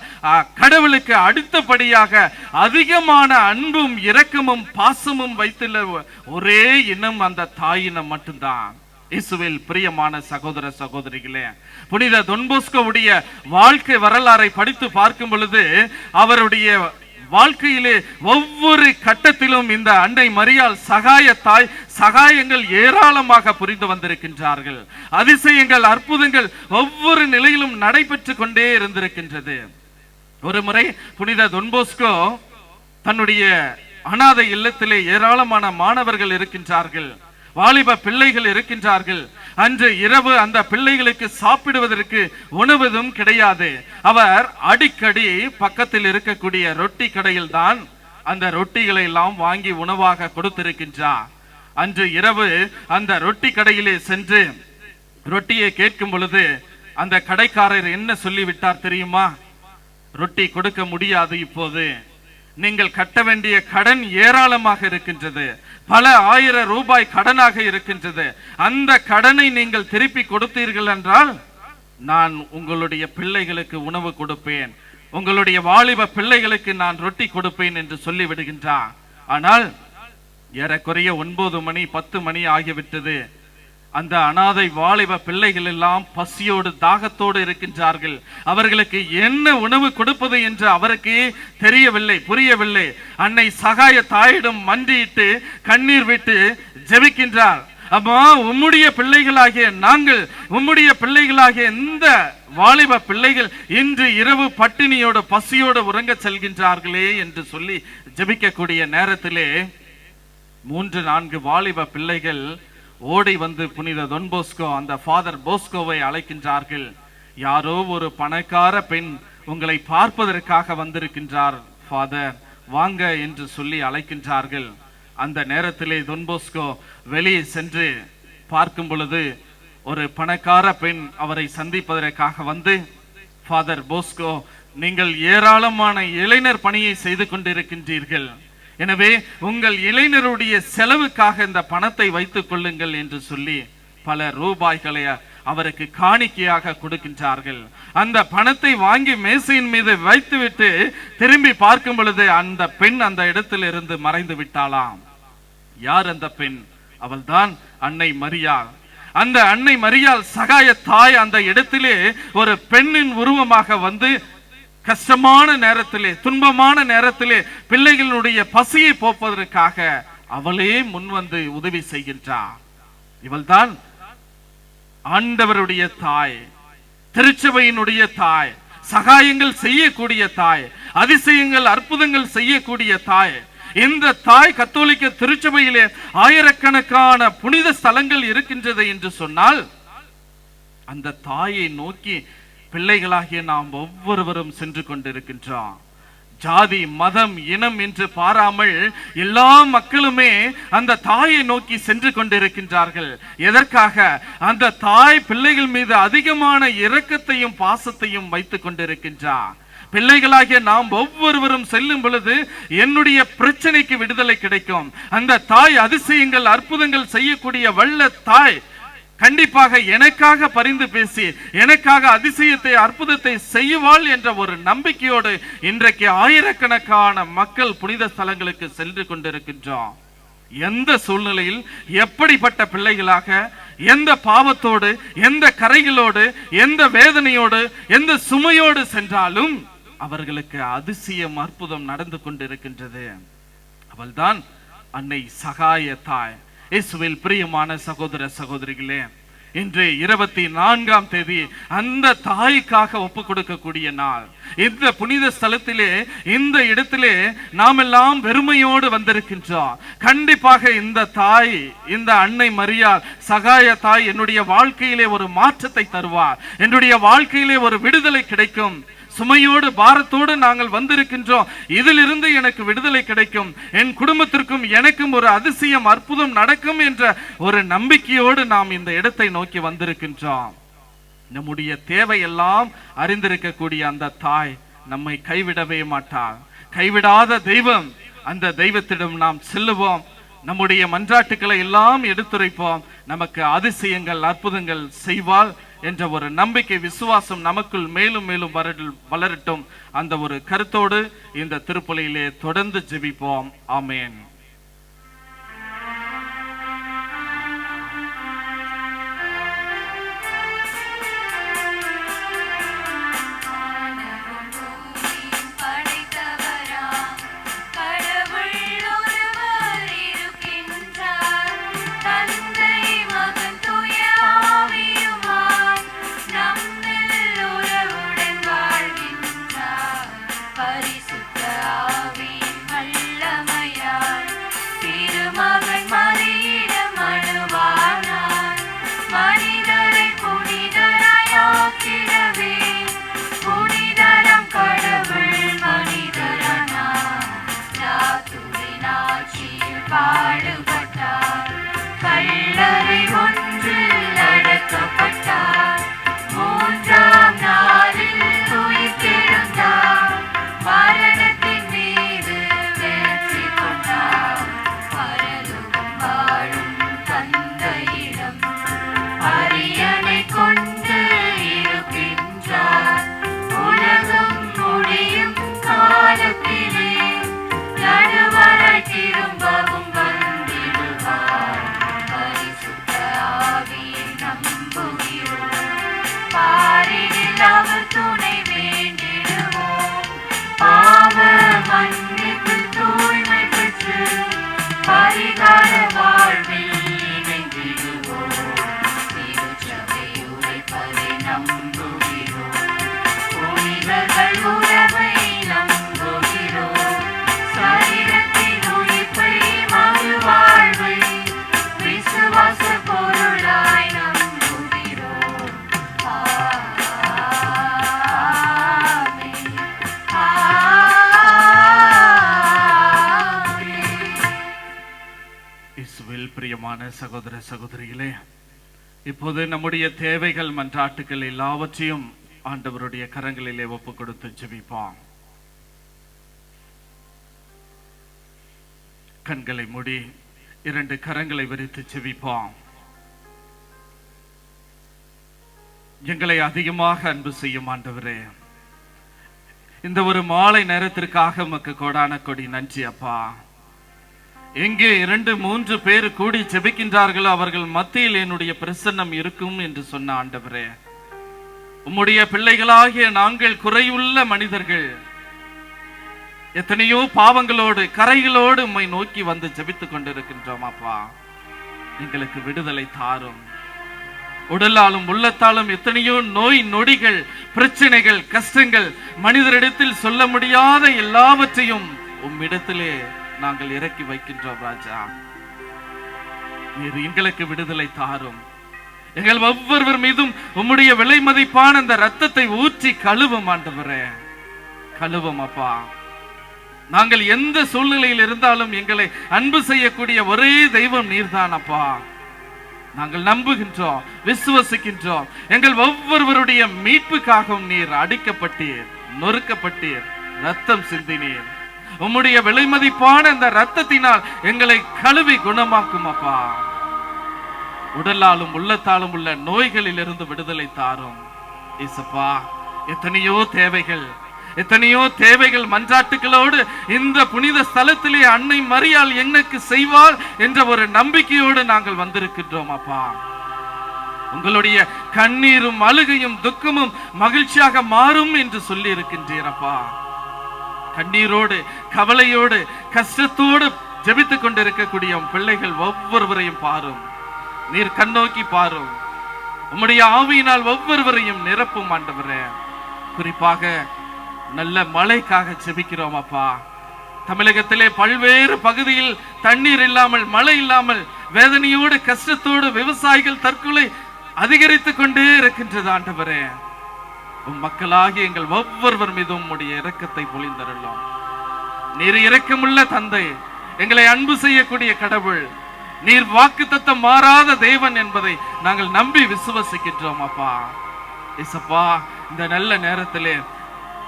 கடவுளுக்கு அடுத்தபடியாக அதிகமான அன்பும் இரக்கமும் பாசமும் வைத்துள்ள ஒரே இனம் அந்த தாயினம் மட்டும்தான். இயேசுவில் பிரியமான சகோதர சகோதரிகளே, புனித தொன் போஸ்கோவுடைய வாழ்க்கை வரலாறை படித்து பார்க்கும் பொழுது அவருடைய வாழ்க்கையிலே ஒவ்வொரு கட்டத்திலும் இந்த அன்னை மரியாள் சகாயத்தாய் சகாயங்கள் ஏராளமாக புரிந்து வந்திருக்கின்றார்கள். அதிசயங்கள் அற்புதங்கள் ஒவ்வொரு நிலையிலும் நடைபெற்று கொண்டே இருந்திருக்கின்றது. ஒரு முறை புனித தொன் போஸ்கோ தன்னுடைய அனாதை இல்லத்திலே ஏராளமான மாணவர்கள் இருக்கின்றார்கள், வாலிப பிள்ளைகள் இருக்கின்றார்கள். அன்று இரவு அந்த பிள்ளைகளுக்கு சாப்பிடுவதற்கு உணவதும் கிடையாது. அவர் அடிக்கடி பக்கத்தில் இருக்கக்கூடிய ரொட்டி கடையில் தான் அந்த ரொட்டிகளை எல்லாம் வாங்கி உணவாக கொடுத்திருக்கின்றார். அன்று இரவு அந்த ரொட்டி கடையிலே சென்று ரொட்டியை கேட்கும் பொழுது அந்த கடைக்காரர் என்ன சொல்லிவிட்டார் தெரியுமா? ரொட்டி கொடுக்க முடியாது இப்போது, நீங்கள் கட்ட வேண்டிய கடன் ஏராளமாக இருக்கின்றது, பல ஆயிரம் ரூபாய் கடனாக இருக்கின்றது. அந்த கடனை நீங்கள் திருப்பி கொடுத்தீர்கள் என்றால் நான் உங்களுடைய பிள்ளைகளுக்கு உணவு கொடுப்பேன், உங்களுடைய வாலிப பிள்ளைகளுக்கு நான் ரொட்டி கொடுப்பேன் என்று சொல்லி விடுகின்றார். ஆனால் ஏறக்குறைய 9 மணி 10 மணி ஆகிவிட்டது. அந்த அனாதை வாலிப பிள்ளைகள் எல்லாம் பசியோடு தாகத்தோடு இருக்கின்றார்கள். அவர்களுக்கு என்ன உணவு கொடுப்பது என்று அவருக்கு தெரியவில்லை, புரியவில்லை. அன்னை சகாய தாயிடம் மண்டியிட்டு கண்ணீர் விட்டு ஜெபிக்கின்றார். அம்மா, உம்முடைய பிள்ளைகளாகிய நாங்கள், உம்முடைய பிள்ளைகளாகிய இந்த வாலிப பிள்ளைகள் இன்று இரவு பட்டினியோடு பசியோடு உறங்க செல்கின்றார்களே என்று சொல்லி ஜெபிக்கக்கூடிய நேரத்திலே 3-4 வாலிப பிள்ளைகள் ஓடி வந்து புனித தொன் போஸ்கோ, அந்த ஃபாதர் போஸ்கோவை அழைக்கின்றார்கள். யாரோ ஒரு பணக்கார பெண் உங்களை பார்ப்பதற்காக வந்திருக்கின்றார் ஃபாதர், வாங்க என்று சொல்லி அழைக்கின்றார்கள். அந்த நேரத்திலே தொன் போஸ்கோ வெளியே சென்று பார்க்கும் பொழுது ஒரு பணக்கார பெண் அவரை சந்திப்பதற்காக வந்து, ஃபாதர் போஸ்கோ, நீங்கள் ஏராளமான இளைஞர் பணியை செய்து கொண்டிருக்கின்றீர்கள், எனவே உங்கள் இளைஞருடைய செலவுக்காக இந்த பணத்தை வைத்துக் கொள்ளுங்கள் என்று சொல்லி பல ரூபாய்களை அவருக்கு காணிக்கையாக கொடுக்கின்றார்கள். அந்த பணத்தை வாங்கி மேசையின் மீது வைத்துவிட்டு திரும்பி பார்க்கும் பொழுது அந்த பெண் அந்த இடத்தில் இருந்து மறைந்து விட்டாளாம். யார் அந்த பெண்? அவள்தான் அன்னை மரியாள். அந்த அன்னை மரியாள் சகாய தாய் அந்த இடத்திலே ஒரு பெண்ணின் உருவமாக வந்து கஷ்டமான நேரத்திலே, துன்பமான நேரத்திலே பிள்ளைகளுடைய பசியை போப்பதற்காக அவளே முன்வந்து உதவி செய்கின்றார். இவள்தான் ஆண்டவருடைய தாய், திருச்சபையினுடைய தாய், சகாயங்கள் செய்யக்கூடிய தாய், அதிசயங்கள் அற்புதங்கள் செய்யக்கூடிய தாய். இந்த தாய் கத்தோலிக்க திருச்சபையிலே ஆயிரக்கணக்கான புனித ஸ்தலங்கள் இருக்கின்றது என்று சொன்னால், அந்த தாயை நோக்கி பிள்ளைகளாகிய நாம் ஒவ்வொருவரும் சென்று கொண்டிருக்கின்றோம். ஜாதி மதம் இனம் என்று பாராமல் எல்லா மக்களுமே அந்த தாயை நோக்கி சென்று கொண்டிருக்கின்றார்கள். எதற்காக? அந்த தாய் பிள்ளைகள் மீது அதிகமான இரக்கத்தையும் பாசத்தையும் வைத்துக் கொண்டிருக்கின்றார். பிள்ளைகளாகிய நாம் ஒவ்வொருவரும் செல்லும் பொழுது என்னுடைய பிரச்சனைக்கு விடுதலை கிடைக்கும். அந்த தாய் அதிசயங்கள் அற்புதங்கள் செய்யக்கூடிய வல்ல தாய் கண்டிப்பாக எனக்காக பரிந்து பேசி எனக்காக அதிசயத்தை அற்புதத்தை செய்வாள் என்ற ஒரு நம்பிக்கையோடு இன்றைக்கு ஆயிரக்கணக்கான மக்கள் புனித ஸ்தலங்களுக்கு சென்று கொண்டிருக்கின்றோம். எந்த சூழ்நிலையில் எப்படிப்பட்ட பிள்ளைகளாக, எந்த பாவத்தோடு, எந்த கரைகளோடு, எந்த வேதனையோடு, எந்த சுமையோடு சென்றாலும் அவர்களுக்கு அதிசயம் அற்புதம் நடந்து கொண்டிருக்கின்றது. அவள்தான் அன்னை சகாய தாய். இயேசுவில் பிரியமான சகோதர சகோதரிகளே, இன்று 24ஆம் தேதி அந்த தாய்க்காக ஒப்பு கொடுக்கக்கூடிய நாள். இந்த புனித ஸ்தலத்திலே, இந்த இடத்திலே நாம் எல்லாம் வெறுமையோடு வந்திருக்கின்றோம். கண்டிப்பாக இந்த தாய், இந்த அன்னை மரியாள் சகாய தாய் என்னுடைய வாழ்க்கையிலே ஒரு மாற்றத்தை தருவார், என்னுடைய வாழ்க்கையிலே ஒரு விடுதலை கிடைக்கும். சுமையோடு பாரத்தோடு நாங்கள் வந்திருக்கின்றோம், இதிலிருந்து எனக்கு விடுதலை கிடைக்கும், என் குடும்பத்திற்கும் எனக்கும் ஒரு அதிசயம் அற்புதம் நடக்கும் என்ற ஒரு நம்பிக்கையோடு நாம் இந்த இடத்தை நோக்கி வந்திருக்கின்றோம். நம்முடைய தேவையெல்லாம் அறிந்திருக்கக்கூடிய அந்த தாய் நம்மை கைவிடவே மாட்டார். கைவிடாத தெய்வம். அந்த தெய்வத்திடம் நாம் செல்லுவோம், நம்முடைய மன்றாட்டுக்களை எல்லாம் எடுத்துரைப்போம், நமக்கு அதிசயங்கள் அற்புதங்கள் செய்வாள் என்ற ஒரு நம்பிக்கை, விசுவாசம் நமக்குள் மேலும் மேலும் வளரட்டும். அந்த ஒரு கருத்தோடு இந்த திருப்பலியிலே தொடர்ந்து ஜெபிப்போம். ஆமென். பரிசுத்த ஆவியின் வல்லமையால் பிரியமான சகோதர சகோதரிகளே, இப்போது நம்முடைய தேவைகள் மன்றாட்டுகள் எல்லாவற்றையும் ஆண்டவருடைய கரங்களிலே ஒப்பு கொடுத்து ஜெபிப்போம். கண்களை மூடி 2 கரங்களை விரித்து ஜெபிப்போம். எங்களை அதிகமாக அன்பு செய்யும் ஆண்டவரே, இந்த ஒரு மாலை நேரத்திற்காக உமக்கு கோடான கொடி நன்றி அப்பா. எங்கே 2-3 பேர் கூடி ஜெபிக்கின்றார்களோ அவர்கள் மத்தியில் என்னுடைய பிரசன்னம் இருக்கும் என்று சொன்ன ஆண்டவரே, உம்முடைய பிள்ளைகளாகிய நாங்கள் குறையுள்ள மனிதர்கள், எத்தனையோ பாவங்களோடு கரைகளோடு உம்மை நோக்கி வந்து ஜெபித்துக் கொண்டிருக்கின்றோம் அப்பா. எங்களுக்கு விடுதலை தாரும். உடலாலும் உள்ளத்தாலும் எத்தனையோ நோய் நொடிகள், பிரச்சனைகள், கஷ்டங்கள், மனிதரிடத்தில் சொல்ல முடியாத எல்லாவற்றையும் உம்மிடத்திலே நாங்கள் இறக்கி வைக்கின்றோம் ராஜா. நீர் எங்களுக்கு விடுதலை தாரும். எங்கள் ஒவ்வொருவர் மீதும் உம்முடைய விலை மதிப்பான அந்த ரத்தத்தை ஊற்றி கழுவும் ஆண்டவரே, கழுவும் அப்பா. நாங்கள் எந்த சூழ்நிலையில் இருந்தாலும் எங்களை அன்பு செய்யக்கூடிய ஒரே தெய்வம் நீர்தான் அப்பா. நாங்கள் நம்புகின்றோம், விசுவசிக்கின்றோம். எங்கள் ஒவ்வொருவருடைய மீட்புக்காகவும் நீர் அடிக்கப்பட்டீர், நொறுக்கப்பட்டீர், ரத்தம் சிந்தினீர். உம்முடைய விலை மதிப்பான அந்த ரத்தத்தினால் எங்களை கழுவி குணமாக்கும் அப்பா. உடலாலும் உள்ளத்தாலும் உள்ள நோய்களில் இருந்து விடுதலை தாரும் இயேசுப்பா. எத்தனையோ தேவைகள் மன்றாட்டுகளோடு இந்த புனித ஸ்தலத்திலே அன்னை மரியாள் எனக்கு செய்வாள் என்ற ஒரு நம்பிக்கையோடு நாங்கள் வந்திருக்கின்றோம் அப்பா. உங்களுடைய கண்ணீரும் அழுகையும் துக்கமும் மகிழ்ச்சியாக மாறும் என்று சொல்லி இருக்கின்றீரப்பா. கண்ணீரோடு கவலையோடு கஷ்டத்தோடு ஜெபித்துக் கொண்டிருக்கக்கூடிய பிள்ளைகள் ஒவ்வொருவரையும் பாரும். நீர் கண்ணோக்கி பாரும். உம்முடைய ஆவியினால் ஒவ்வொருவரையும் நிரப்பும் ஆண்டவரே. குறிப்பாக நல்ல மழைக்காக ஜெபிக்கிறோம் அப்பா. தமிழகத்திலே பல்வேறு பகுதியில் தண்ணீர் இல்லாமல், மழை இல்லாமல் வேதனையோடு கஷ்டத்தோடு விவசாயிகள் தற்கொலை அதிகரித்துக் கொண்டே இருக்கின்றது ஆண்டவரே. உம் மக்களாகி எங்கள் ஒவ்வொருவர் மீதும் உம்முடைய இரக்கத்தை பொழிந்தருளும். நீர் இரக்கமுள்ள தந்தை, எங்களை அன்பு செய்யக்கூடிய கடவுள், நீர் வாக்குத்தத்தம் மாறாத தேவன் என்பதை நாங்கள் நம்பி விசுவசிக்கின்றோம் அப்பா. இயேசுப்பா, இந்த நல்ல நேரத்திலே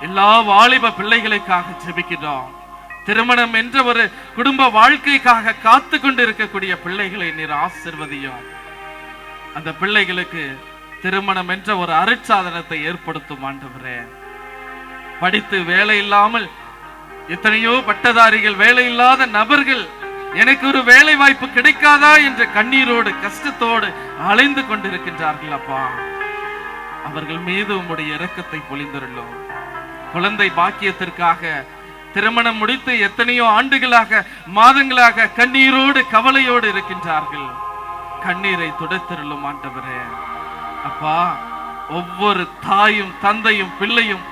எல்லா வாலிப பிள்ளைகளுக்காக ஜெபிக்கிறோம். திருமணம் என்ற ஒரு குடும்ப வாழ்க்கைக்காக காத்து கொண்டு இருக்கக்கூடிய பிள்ளைகளை நீர் ஆசீர்வதியும். அந்த பிள்ளைகளுக்கு திருமணம் என்ற ஒரு அருட்சாதனத்தை ஏற்படுத்தும் ஆண்டவரே. படித்து வேலை இல்லாமல் எத்தனையோ பட்டதாரிகள், வேலை இல்லாத நபர்கள், எனக்கு ஒரு வேலை வாய்ப்பு கிடைக்காதா என்ற கண்ணீரோடு கஷ்டத்தோடு அலைந்து கொண்டிருக்கின்றார்கள் அப்பா. அவர்கள் மீது உம்முடைய இரக்கத்தை பொழிந்தருளும். குழந்தை பாக்கியத்திற்காக திருமணம் முடித்து எத்தனையோ ஆண்டுகளாக, மாதங்களாக கண்ணீரோடு கவலையோடு இருக்கின்றார்கள். கண்ணீரை துடைத்தருளும் ஆண்டவரே. அப்பா, ஒவ்வொரு தாயும் தந்தையும் பிள்ளையும்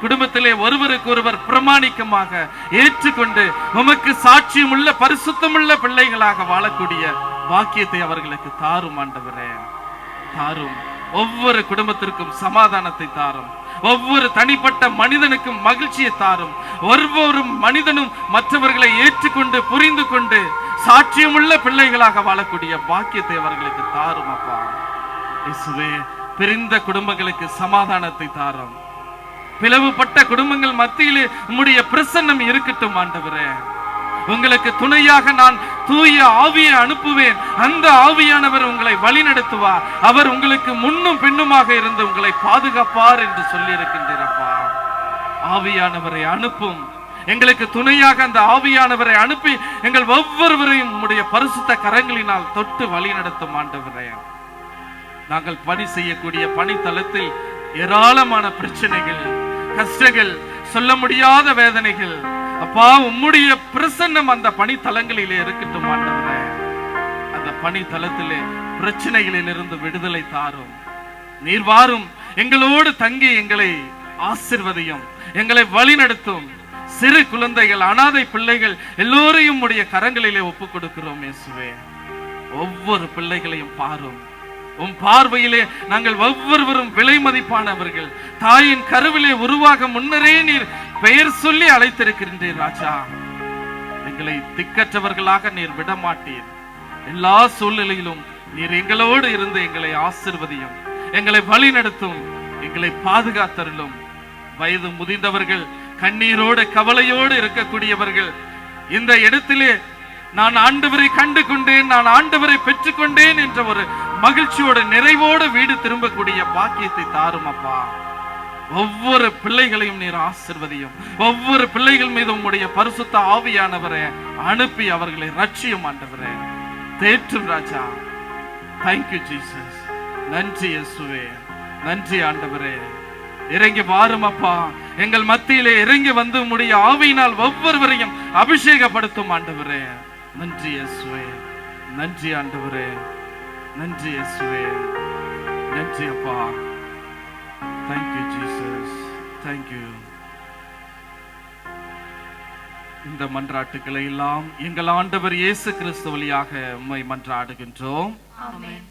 குடும்பத்திலே ஒருவருக்கு ஒருவர் பிரமாணிக்கமாக ஏற்றுக்கொண்டு உமக்கு சாட்சியம் உள்ள பரிசுத்தமுள்ள பிள்ளைகளாக வாழக்கூடிய பாக்கியத்தை அவர்களுக்கு தாரும் ஆண்டவரே, தாரும். ஒவ்வொரு குடும்பத்திற்கும் சமாதானத்தை தாரும். ஒவ்வொரு தனிப்பட்ட மனிதனுக்கும் மகிழ்ச்சியை தாரும். ஒவ்வொரு மனிதனும் மற்றவர்களை ஏற்றுக்கொண்டு புரிந்து கொண்டு சாட்சியமுள்ள பிள்ளைகளாக வாழக்கூடிய பாக்கியத்தை அவர்களுக்கு தாரும் அப்பா. இயேசுவே, பிரிந்த குடும்பங்களுக்கு சமாதானத்தை தாரும். பிளவுபட்ட குடும்பங்கள் மத்தியிலே உம்முடைய பிரசன்னம் இருக்கட்டும் ஆண்டவரே. உங்களுக்கு துணையாக நான் தூய ஆவியை அனுப்புவேன். அந்த ஆவியானவர் உங்களை வழி நடத்துவார். அவர் உங்களுக்கு முன்னும் பின்னுமாக இருந்து உங்களை பாதுகாப்பார் என்று சொல்லி இருக்கின்றீரப்பா. ஆவியானவரை அனுப்பும். எங்களுக்கு துணையாக அந்த ஆவியானவரை அனுப்பி எங்கள் ஒவ்வொருவரையும் உம்முடைய பரிசுத்த கரங்களினால் தொட்டு வழி நடத்தும் ஆண்டவரே. நாங்கள் பணி செய்யக்கூடிய பணித்தளத்தில் ஏராளமான பிரச்சனைகள், கஷ்டங்கள், சொல்ல முடியாத வேதனைகள் அப்பா, உம்முடைய பிரசன்னம் அந்த பணித்தலங்களிலே இருக்கட்டும் ஆண்டவரே. அந்த பணித்தலத்திலே பிரச்சனைகளில் இருந்து விடுதலை தாரும். நீர் வாரும், எங்களோடு தங்கி எங்களை ஆசீர்வதியும், எங்களை வழி நடத்தும். சிறு குழந்தைகள், அனாதை பிள்ளைகள் எல்லோரையும் உடைய கரங்களிலே ஒப்புக் கொடுக்கிறோம் இயேசுவே. ஒவ்வொரு பிள்ளைகளையும் பாரும். உம் பார்வையிலே நாங்கள் ஒவ்வொருவரும் விலை மதிப்பானவர்கள். தாயின் கருவிலே உருவாக முன்னரே நீர் பெயர் சொல்லி அழைத்திருக்கின்றீர் ராஜா. எங்களை திக்கற்றவர்களாக நீர் விடமாட்டீர். எல்லா சூழ்நிலையிலும் நீர் எங்களோடு இருந்து எங்களை ஆசீர்வதியும், எங்களை வழி நடத்தும், எங்களை பாதுகாத்தருளும். வயது முதிர்ந்தவர்கள், கண்ணீரோடு கவலையோடு இருக்கக்கூடியவர்கள், இந்த இடத்திலே நான் ஆண்டவரை கண்டு கொண்டேன், நான் ஆண்டவரை பெற்றுக்கொண்டேன் என்ற ஒரு மகிழ்ச்சியோடு நிறைவோடு வீடு திரும்பக்கூடிய பாக்கியத்தை தாரும் அப்பா. ஒவ்வொரு பிள்ளைகளையும் நீர் ஆசீர்வதியும். ஒவ்வொரு பிள்ளைகள் மீது உம்முடைய பரிசுத்த ஆவியானவரை அனுப்பி அவர்களை ரட்சியும் ஆண்டவரே. தேற்றும் ராஜா. Thank you Jesus. நன்றி இயேசுவே, நன்றி ஆண்டவரே. இறங்கி வாரும் அப்பா, எங்கள் மத்தியிலே இறங்கி வந்து உம்முடைய ஆவியினால் ஒவ்வொருவரையும் அபிஷேகப்படுத்தும் ஆண்டவரே. நன்றி இயேசுவே, நன்றி ஆண்டவரே, நன்றி இயேசுவே, நன்றி அப்பா. Thank you Jesus, thank you. இந்த மன்றாட்டுக்களை எல்லாம் எங்கள் ஆண்டவர் இயேசு கிறிஸ்து வழியாக உம்மை மன்றாடுகின்றோம். ஆமென்.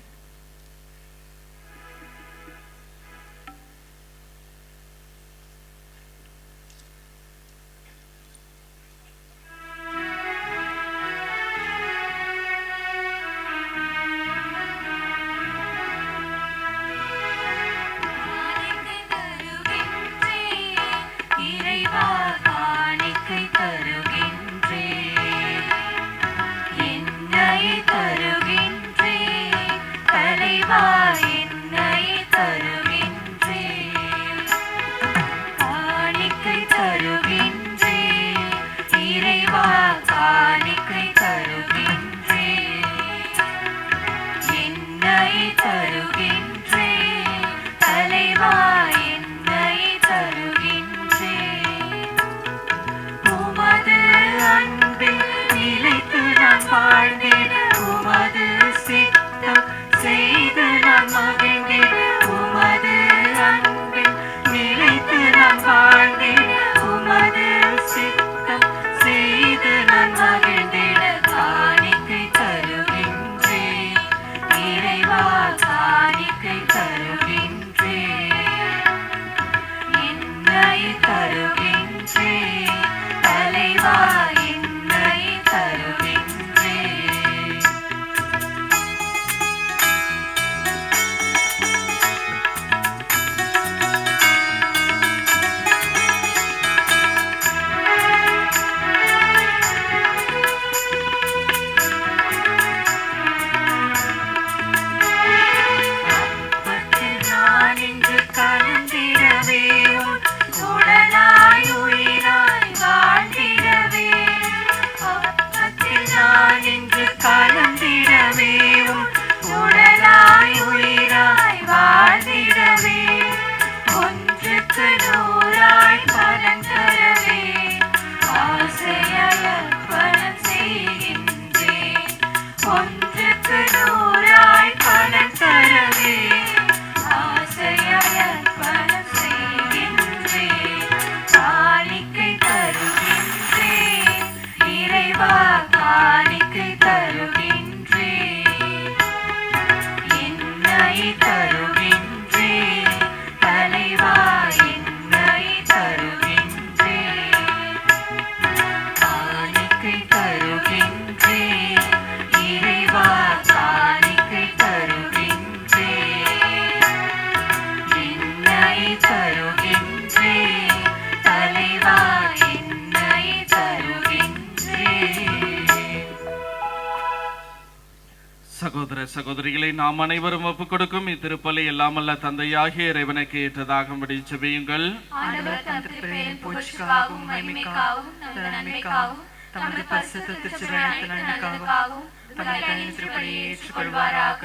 சகோதர சகோதரிகளை நாம் அனைவரும் ஒப்புக் கொடுக்கும் இத்திருப்பலி எல்லாமல்ல தந்தையாகிய இறைவனுக்கு ஏற்றதாகும்படி ஜெபியுங்கள். ஆண்டவர் தம் திருப்பெயரின் புகழ்ச்சிக்காகவும் மகிமைக்காகவும் நமது நன்மைக்காகவும் தமது பரிசுத்த திருச்சபையின் நன்மைக்காகவும் தமது தனி திருப்பலியை ஏற்றுக்கொள்வாராக.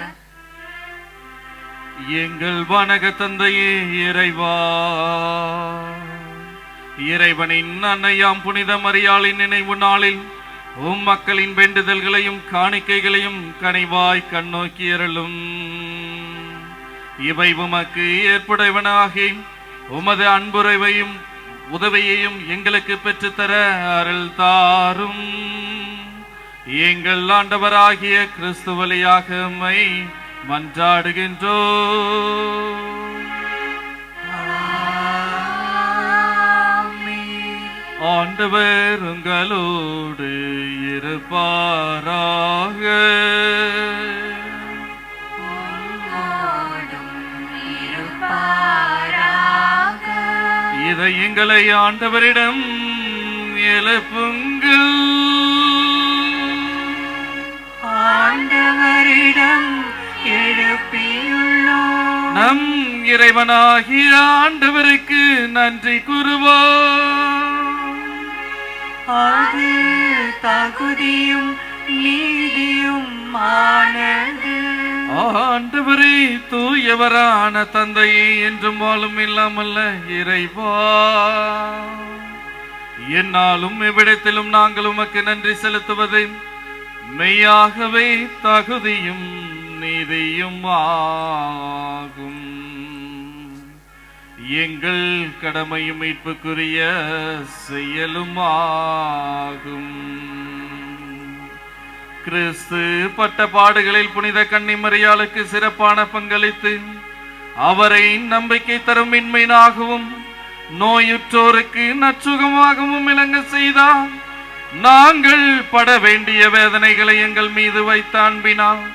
எங்கள் வானக தந்தையே இறைவா, இறைவனின் அன்னையாம் புனித மரியாளின் நினைவு நாளில் மக்களின் வேண்டுதல்களையும் காணிக்கைகளையும் கனிவாய் கண்ணோக்கி அருளும். இவை உமக்கு ஏற்புடையவனாகி உமது அன்புறவையும் உதவியையும் எங்களுக்கு பெற்றுத்தர அருள் தாரும். எங்கள் ஆண்டவராகிய கிறிஸ்து வழியாக உம்மை மன்றாடுகின்றோம். ஆண்டவர் உங்களோடு இருப்பாராக. இதை எங்களை ஆண்டவரிடம் எழுப்புங்கள். ஆண்டவரிடம் எழுப்பியுள்ளோம். நம் இறைவனாகிய ஆண்டவருக்கு நன்றி கூறுவோம். அது தகுதியும் நீதியும் ஆனது. ஆண்டவரே, தூயவரான தந்தையே, என்றும் வாழும் இல்லாமல்ல இறைவா, என்னாலும் எவ்விடத்திலும் நாங்கள் உமக்கு நன்றி செலுத்துவது மெய்யாகவே தகுதியும் நீதியும் ஆகும். எங்கள் கடமையும் மீட்புக்குரிய செயலும் ஆகும். கிறிஸ்து பட்ட பாடுகளில் புனித கன்னிமரியாளுக்கு சிறப்பான பங்களித்து அவரை நம்பிக்கை தரும் இன்மையாகவும் நோயுற்றோருக்கு நற்சுகமாகவும் விளங்க செய்தார். நாங்கள் பட வேண்டிய வேதனைகளை எங்கள் மீது வைத்த அன்பினால்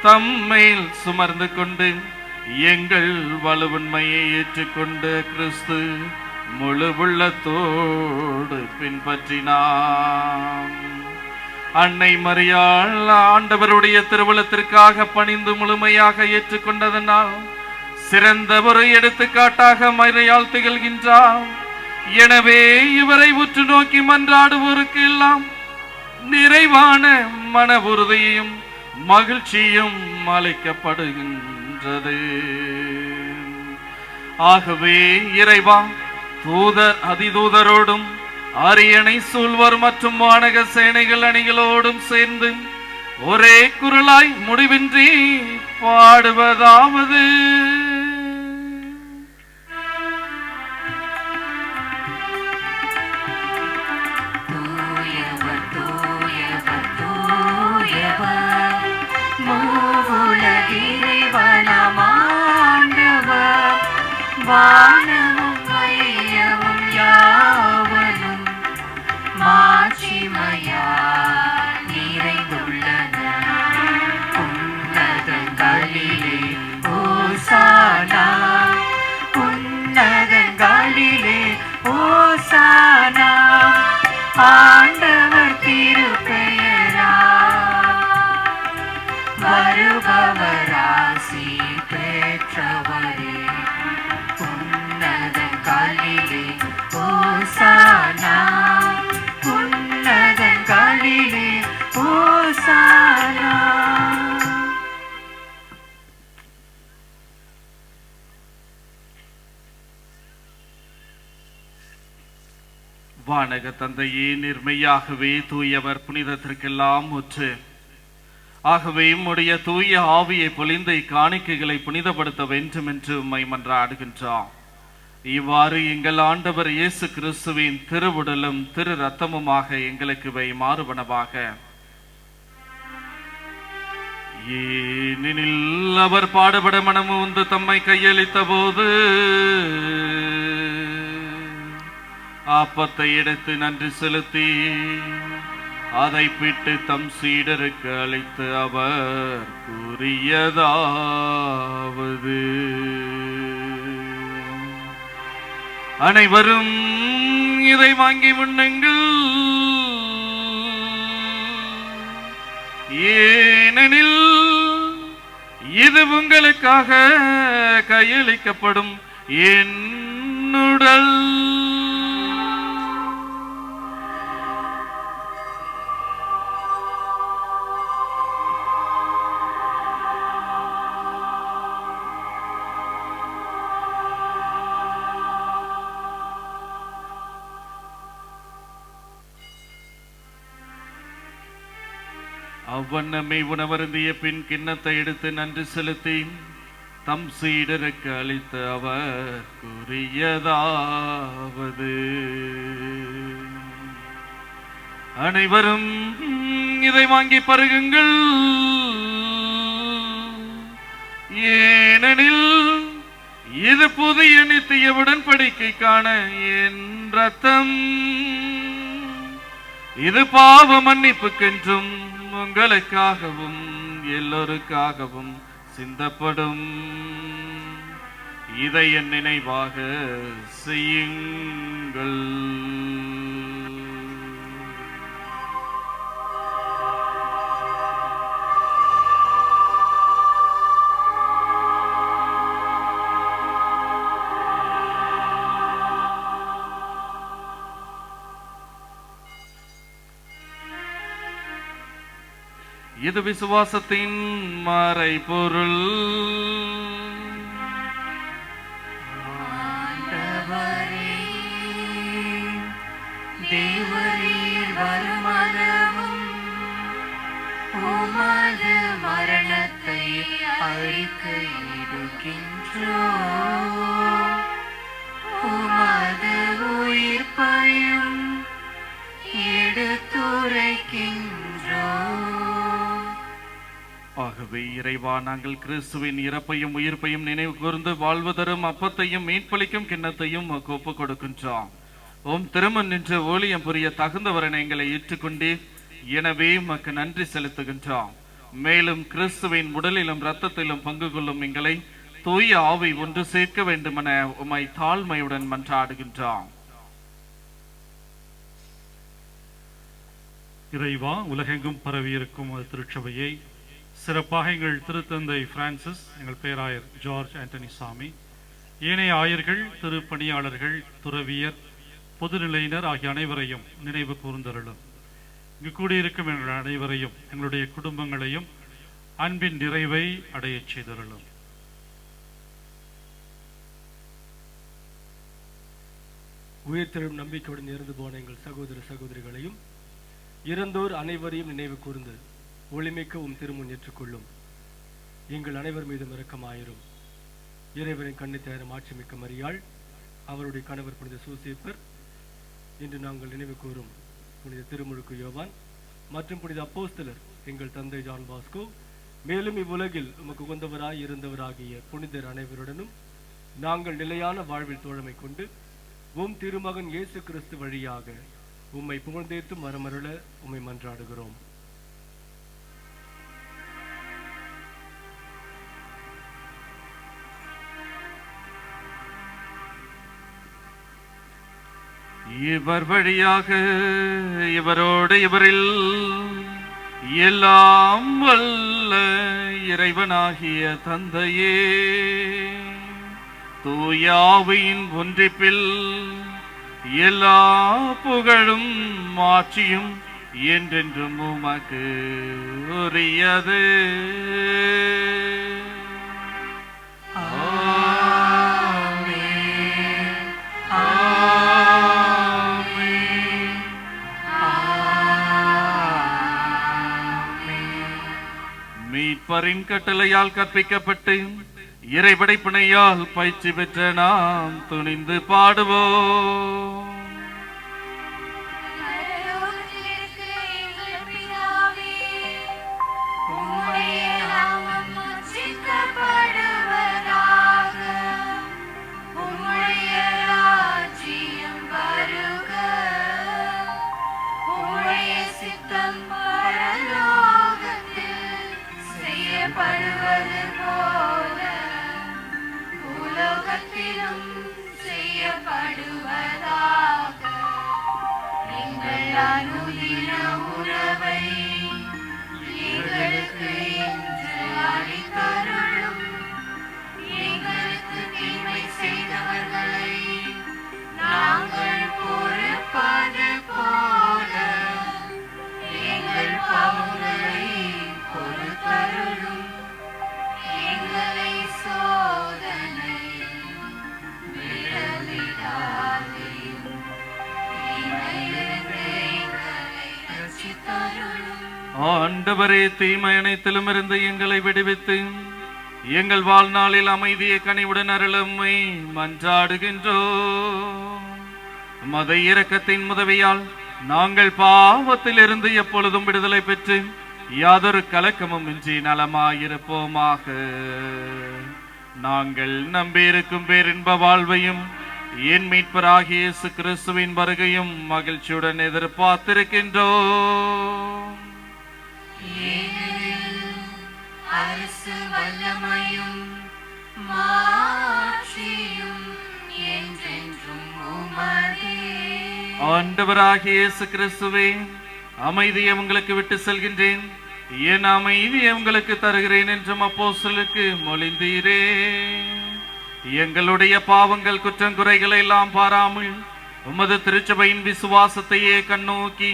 தம்மேல் சுமர்ந்து கொண்டு எங்கள் வலுவின்மையை ஏற்றுக்கொண்ட கிறிஸ்து முழு உள்ளத்தோடு பின்பற்றினார். அன்னை மரியாள் ஆண்டவருடைய திருவுளத்திற்காக பணிந்து முழுமையாக ஏற்றுக்கொண்டதனால் சிறந்த ஒரு எடுத்துக்காட்டாக மரியாள் திகழ்கின்றார். எனவே இவரை உற்று நோக்கி மன்றாடுவோருக்கு எல்லாம் நிறைவான மன உறுதியையும் மகிழ்ச்சியும் அளிக்கப்படுகின்றது. ஆகவே இறைவா, தூதர் அதிதூதரோடும் அரியணை சூழ்வர் மற்றும் வானக சேனைகள் அணிகளோடும் சேர்ந்து ஒரே குரலாய் முடிவின்றி பாடுவதாவது: தூயவர் தூயவர் தூயவர் மூவுலக இறைவனாம் ஆண்டவர். வானமும் மையமும் யாவரும் மாட்சிமையால் நிறைந்துள்ளன. உன்னதங்களிலே ஓசானா, உன்னதங்களிலே ஓசானா. ஆண்டவர் திருப்பெயரால் வருபவராசி பெற்றவரே. உன்னதங்களிலே ஓசானா, உன்னதங்களிலே ஓசானா. வானக தந்தையே, நிர்மையாகவே தூயவர், புனிதத்திற்கெல்லாம் முற்று. ஆகவே உம்முடைய தூய ஆவியை பொழிந்து இக்காணிக்கைகளை புனிதப்படுத்த வேண்டும் என்று உம்மை மன்றாடுகின்றோம். இவ்வாறு எங்கள் ஆண்டவர் இயேசு கிறிஸ்துவின் திருவுடலும் திரு ரத்தமுமாக எங்களுக்கு இவை மாறுபனவாக. ஏனெனில் அவர் பாடுபட மனமு வந்து தம்மை கையளித்த போது அப்பத்தை எடுத்து நன்றி செலுத்தி அதை பிட்டு தம் சீடருக்கு அளித்து அவர் கூறியதாவது: அனைவரும் இதை வாங்கி உண்ணுங்கள், ஏனெனில் இது உங்களுக்காக கையளிக்கப்படும் என் உடல். அவ்வண்ணமே உணவருந்திய பின் கிண்ணத்தை எடுத்து நன்றி செலுத்தி தம் சீடருக்கு அளித்து அவர் கூறியதாவது: அனைவரும் இதை வாங்கி பருகுங்கள், ஏனெனில் இது புதிய நித்திய உடன்படிக்கைக்கான என் ரத்தம். இது பாவ மன்னிப்புக்கென்றும் உங்களுக்காகவும் எல்லோருக்காகவும் சிந்தப்படும். இதை என் நினைவாக செய்யுங்கள். இது விசுவாசத்தின் மறைபொருள். தேவரீர் வருமளவும் உமது மரணத்தை அறிக்கையிடுகின்றோம், உமது உயிர்ப்பையும் எடுத்துரைக்கின்றோம். ஆகவே இறைவா, நாங்கள் கிறிஸ்துவின் இறப்பையும் உயிர்ப்பையும் நினைவு கூர்ந்து வாழ்வு தரும் அப்பத்தையும் மீட்பளிக்கும் கிண்ணத்தையும் ஒப்பு கொடுக்கின்றோம். திருமண் நின்று ஊழியம் புரிய தகுந்தவரனை எங்களை ஏற்றுக்கொண்டீர். எனவே உமக்கு நன்றி செலுத்துகின்றோம். மேலும் கிறிஸ்துவின் உடலிலும் இரத்தத்திலும் பங்கு கொள்ளும் எங்களை தூய ஆவி ஒன்று சேர்க்க வேண்டுமென உம்மை தாழ்மையுடன் மன்றாடுகின்றோம். இறைவா, உலகெங்கும் பரவியிருக்கும் திருச்சபையை சிறப்பாக எங்கள் திருத்தந்தை பிரான்சிஸ், எங்கள் பேராயர் ஜார்ஜ் ஆண்டனி சாமி, ஏனைய ஆயர்கள், திருப்பணியாளர்கள், துறவியர், பொதுநிலையினர் ஆகிய அனைவரையும் நினைவு கூர்ந்தருளும். இங்கு கூடியிருக்கும் எங்கள் அனைவரையும், எங்களுடைய குடும்பங்களையும் அன்பின் நிறைவை அடையச் செய்தருளும். உயிர்த்தெழும் நம்பிக்கையுடன் இறந்து போன எங்கள் சகோதர சகோதரிகளையும் இறந்தோர் அனைவரையும் நினைவு கூர்ந்து ஒளிமிக்க திருமுன் ஏற்றுக்கொள்ளும். எங்கள் அனைவர் மீதும் இரக்கமாயிரும். இறைவனின் கன்னித்தாயாரும் ஆட்சிமிக்க மரியாள், அவருடைய கணவர் புனித சூசேப்பர், இன்று நாங்கள் நினைவு கூறும் புனித திருமுழுக்கு யோவான் மற்றும் புனித அப்போஸ்தலர், எங்கள் தந்தை ஜான் பாஸ்கோ, மேலும் இவ்வுலகில் உமக்கு உகந்தவராய் இருந்தவராகிய புனிதர் அனைவருடனும் நாங்கள் நிலையான வாழ்வில் தோழமை கொண்டு திருமகன் இயேசு கிறிஸ்து வழியாக உம்மை புகழ்ந்தேத்து மரமருள உம்மை மன்றாடுகிறோம். இவர் வழியாக இவரோடு இவரில் எல்லாம் வல்ல இறைவனாகிய தந்தையே, தூயாவின் ஒன்றிப்பில் எல்லா புகழும் மாட்சியும் என்றென்றும் உமக்கு உரியது. மீட்பரின் கட்டளையால் கற்பிக்கப்பட்டு இறைபடைப்பினையால் பயிற்சி பெற்ற நாம் துணிந்து பாடுவோம். ஆண்டவரே, தீமை அனைத்திலும் இருந்து எங்களை விடுவித்து எங்கள் வாழ்நாளில் அமைதியை கனிவுடன் அருளம்மை மன்றாடுகின்றோம். மத இரக்கத்தின் உதவியால் நாங்கள் பாவத்தில் இருந்து எப்பொழுதும் விடுதலை பெற்று யாதொரு கலக்கமும் இன்றி நலமாயிருப்போமாக. நாங்கள் நம்பியிருக்கும் பேரின்ப வாழ்வையும் என் மீட்பராகிய இயேசு கிறிஸ்துவின் வருகையும் மகிழ்ச்சியுடன் எதிர்பார்த்திருக்கின்றோம். அரசு வல்லமையும் மாட்சியும் என்றென்றும் உமதே. ஆண்டவராகிய இயேசு கிறிஸ்துவே, அமைதியை உங்களுக்கு விட்டு செல்கின்றேன், என் அமைதியை உங்களுக்கு தருகிறேன் என்றும் அப்போஸ்தலருக்கு மொழிந்தீரே. எங்களுடைய பாவங்கள் குற்றங்குறைகளை எல்லாம் பாராமல் உமது திருச்சபையின் விசுவாசத்தையே கண்ணோக்கி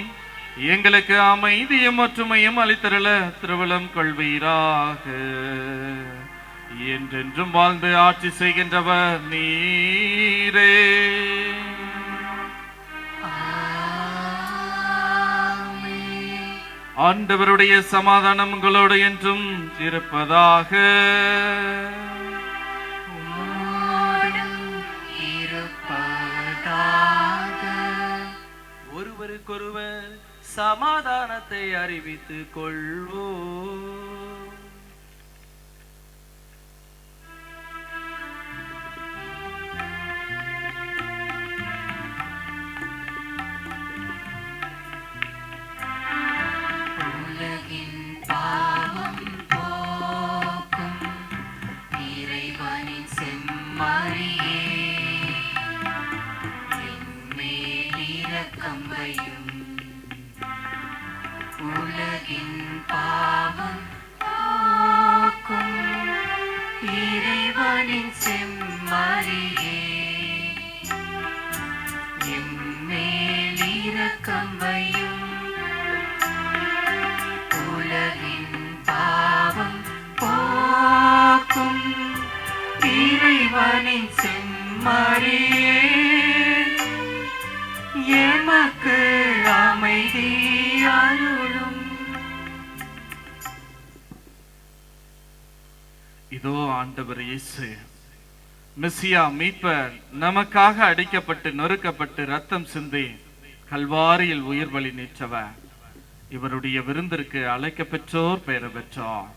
எங்களுக்கு அமைதியும் ஒற்றுமையும் அளித்தருள திருவலம் கொள்வீராக. என்றென்றும் வாழ்ந்து ஆட்சி செய்கின்றவர் நீரே. ஆண்டவருடைய சமாதானம் உங்களோடு என்றும் இருப்பதாக. ஒருவருக்கொருவர் சமாதானத்தை அறிவித்துக் கொள்வோம். உலகின் பாவம் போக்கும் இறைவனின் செம்மறியே, என்மேல் இரக்கம் வையும். உலகின் பாவம் போக்கும் இறைவனின் செம்மறியே, என்மேல் இரக்கம் வையும். உலகின் பாவம் போக்கும் இறைவனின் செம்மறியே, எமக்கு அமைதி அருளும். இதோ ஆண்டவர் இயேசு மெசியா மீட்பர் நமக்காக அடிக்கப்பட்டு நொறுக்கப்பட்டு ரத்தம் சிந்தி கல்வாரியில் உயிர் பலி நீற்றவர். இவருடைய விருந்திற்கு அழைக்க பெற்றோர் பெயர் பெற்றோர்.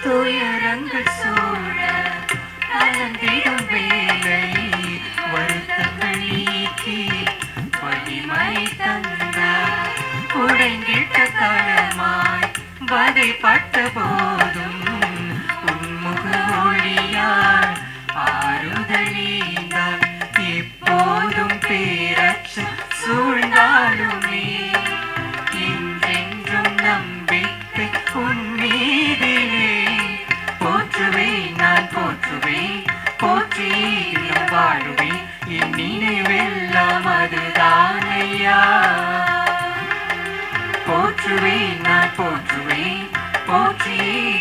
துயரங்கள் சூழ கலந்திடும் வேலை, வருத்தங்கள் நீக்கி வலிமை தந்தார். உடைந்திட்ட களமாய் வதைப்பட்ட போதும் உன்முக ஒளியால் ஆறுதல் நீந்தார். எப்போதும் பேரற்ற சூழ்ந்தாலுமே என்றென்றும் நம்பிக்கை உன்மீதிலே. போற்றுவேன், நான் போற்றுவேன், போற்றி வாழுவேன், என் நினைவெல்லாம் அதுதான் ஐயா. போற்றுவேன், போற்றி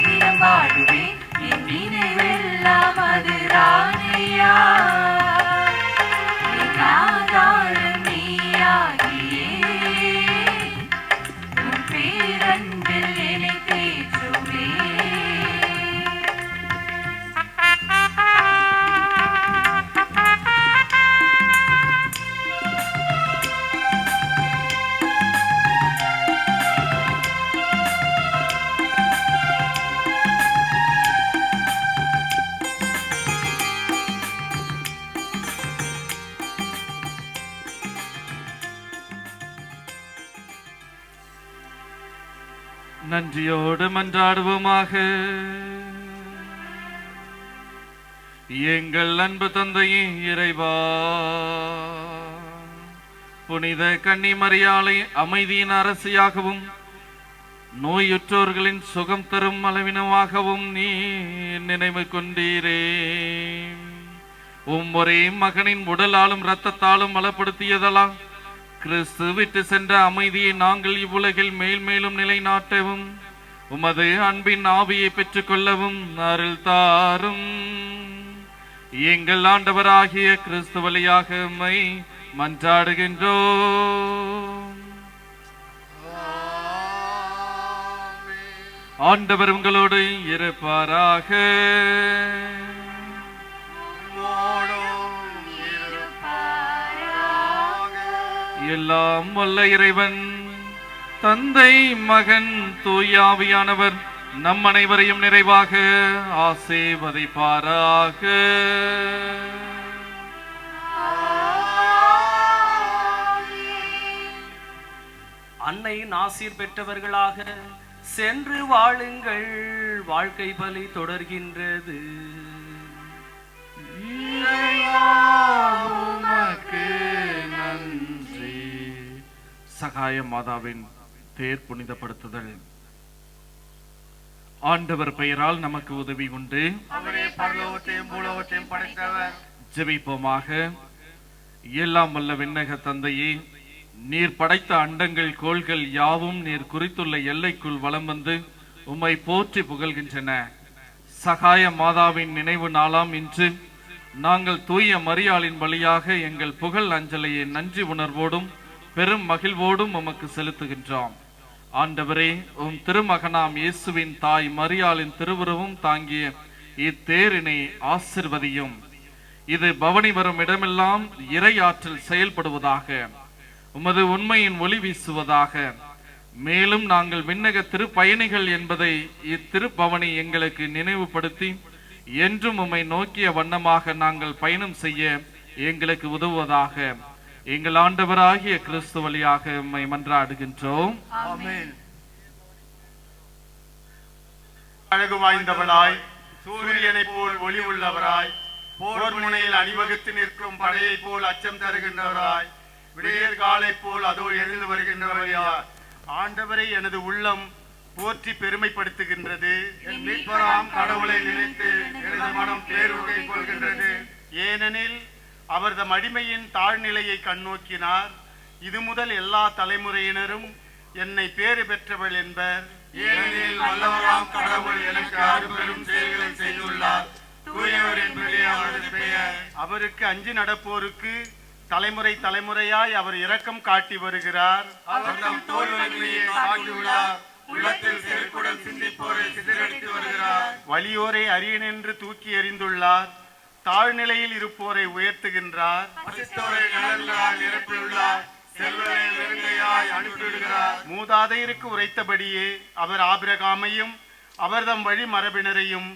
தினம் பாடுவேன், என் நினைவெல்லாம் அதுதானையா. என் ஆதாரம் நீயாகியே, உன் பேரன்பில் என்னை தேற்றுவேன். நன்றியோடு மன்றாடுவோமாக. எங்கள் அன்பு தந்தையே இறைவா, புனித கன்னி மரியாளை அமைதியின் அரசியாகவும் நோயுற்றோர்களின் சுகம் தரும் அளவினமாகவும் நீ நினைவு கொண்டீரே. ஒரே மகனின் உடலாலும் இரத்தத்தாலும் பலப்படுத்தியதெல்லாம் கிறிஸ்து விட்டு சென்ற அமைதியை நாங்கள் இவ்வுலகில் மேல் மேலும் நிலைநாட்டவும் உமது அன்பின் ஆவியை பெற்றுக் கொள்ளவும் அருள் தாரும். எங்கள் ஆண்டவராகிய கிறிஸ்து வழியாக உம்மை மன்றாடுகின்றோம். ஆண்டவர் உங்களோடு இருப்பாராக. எல்லாம் வல்ல இறைவன் தந்தை மகன் தூயாவியானவர் நம் அனைவரையும் நிறைவாக ஆசீர்வதிப்பாராக. அன்னையின் ஆசீர் பெற்றவர்களாக சென்று வாழுங்கள், வாழ்க்கை பலி தொடர்கின்றது. நன்றி. சகாய மாதாவின் தேர் புனிதப்படுத்துதல். ஆண்டவர் பெயரால் நமக்கு உதவி உண்டு. அவரே பரலோகத்தையும் பூலோகத்தையும் படைத்தவர். ஜெபிப்போமாக. எல்லாம் வல்ல விண்ணக தந்தையே, நீர் படைத்த அண்டங்கள் கோள்கள் யாவும் நீர் குறித்துள்ள எல்லைக்குள் வலம் வந்து உம்மை போற்றி புகழ்கின்றன. சகாய மாதாவின் நினைவு நாளாம் இன்று நாங்கள் தூய மரியாளின் வழியாக எங்கள் புகழ் அஞ்சலியை நன்றி உணர்வோடும் பெரும் மகிழ்வோடும் உமக்கு செலுத்துகின்றோம். ஆண்டவரே, உம் திருமகனாம் இயேசுவின் தாய் மரியாளின் திருவுருவம் தாங்கிய இத்தேரினை ஆசிர்வதியும். இது பவனி வரும் இடமெல்லாம் இறை ஆற்றல் செயல்படுவதாக, உமது உண்மையின் ஒளி வீசுவதாக. மேலும் நாங்கள் விண்ணக திருப்பயணிகள் என்பதை இத்திருப்பவனி எங்களுக்கு நினைவுபடுத்தி என்றும் உம்மை நோக்கிய வண்ணமாக நாங்கள் பயணம் செய்ய எங்களுக்கு உதவுவதாக. எங்கள் ஆண்டவராகிய கிறிஸ்து வழியாக உம்மை மன்றாடுகின்றோம். ஆமென். அழகு வாய்ந்தவளாய், சூரியனை போல் ஒளி உள்ளவராய், போர் முனையில் அணிவகுத்து நிற்கும் படையை போல் அச்சம் தருகின்றவராய், விடியல் காலை போல் அதோ எழுந்து வருகின்றவரையார். ஆண்டவரை எனது உள்ளம் போற்றி பெருமைப்படுத்துகின்றது. என் மீட்பராம் கடவுளை நினைத்து எனது மனம் பேருகை கொள்கின்றது. ஏனெனில் அவர் தம் அடிமையின் தாழ்நிலையை கண்ணோக்கினார். இது முதல் எல்லா தலைமுறையினரும் என்னை பேறு பெற்றவள் என்பர். ஏனெனில் வல்லவராம் கடவுள் எனக்கு அரும்பெரும் செயல்களை செய்துள்ளார். தூயவர் என்பதே அவரது பெயர். அவருக்கு அஞ்சி நடப்போருக்கு தலைமுறை தலைமுறையாய் அவர் இரக்கம் காட்டி வருகிறார். அவர் தம் தோல் வலிமையை காட்டியுள்ளார். உள்ளத்தில் செருக்குடன் சிந்திப்போரை சிதறடித்து வருகிறார். வலியோரை அரியணென்று தூக்கி எறிந்துள்ளார். தாழ்நிலையில் இருப்போரை உயர்த்துகின்றார். பசித்தோரை நலன்களால் நிரப்பியுள்ளார். செல்வரை வெறுங்கையாய் அனுப்பிவிடுகிறார். மூதாதையருக்கு உரைத்தபடியே அவர் ஆபிரகாமையும் அவர்தம் வழி மரபினரையும்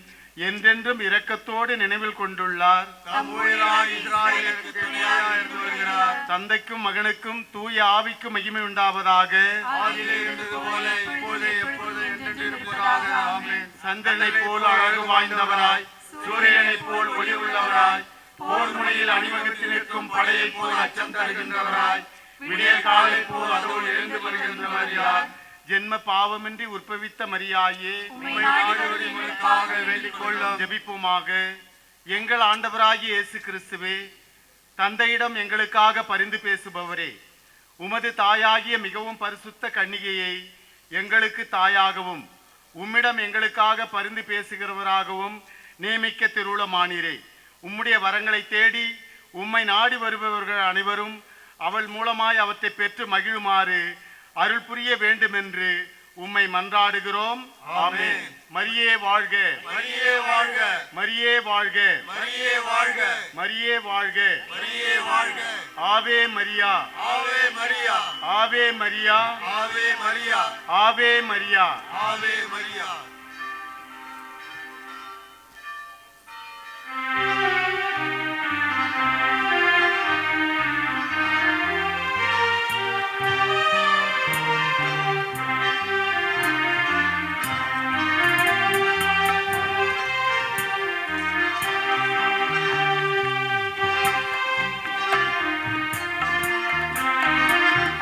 என்றென்றும் இரக்கத்தோடு நினைவில் கொண்டுள்ளார். தந்தைக்கும் மகனுக்கும் தூய ஆவிக்கும் மகிமை உண்டாவதாக. சந்திரனை போல் அழகு வாய்ந்தவராய், சூரியனை போல் ஒளி உள்ளவராய், போர் முனையில் அணிவகுத்து நிற்கும் படையை போல் அச்சம் தருகின்றவராய், விடியல் காலை போல் அதோடு எழுந்து வருகின்றவராய், ஜென்ம பாவமின்றி உற்பவித்த மரியாயே, ஜெபிப்போமாக. எங்கள் ஆண்டவராகிய இயேசு கிறிஸ்துவே, தந்தையிடம் எங்களுக்காக பரிந்து பேசுபவரே, உமது தாயாகிய மிகவும் பரிசுத்த கன்னிகையை எங்களுக்கு தாயாகவும் உம்மிடம் எங்களுக்காக பரிந்து பேசுகிறவராகவும் நியமிக்க திருவுளமானீரே. உம்முடைய வரங்களை தேடி உம்மை நாடி வருபவர்கள் அனைவரும் அவள் மூலமாய் அவற்றை பெற்று மகிழுமாறு அருள் புரிய வேண்டுமென்று உம்மை மன்றாடுகிறோம். ஆமென். மரியே வாழ்க, மரியே வாழ்க, மரியே வாழ்க, மரியே வாழ்க, மரியே வாழ்க, மரியே வாழ்க. ஆவே மரியா, ஆவே மரியா, ஆவே மரியா, ஆவே மரியா, ஆவே மரியா. ஆவே மரியா.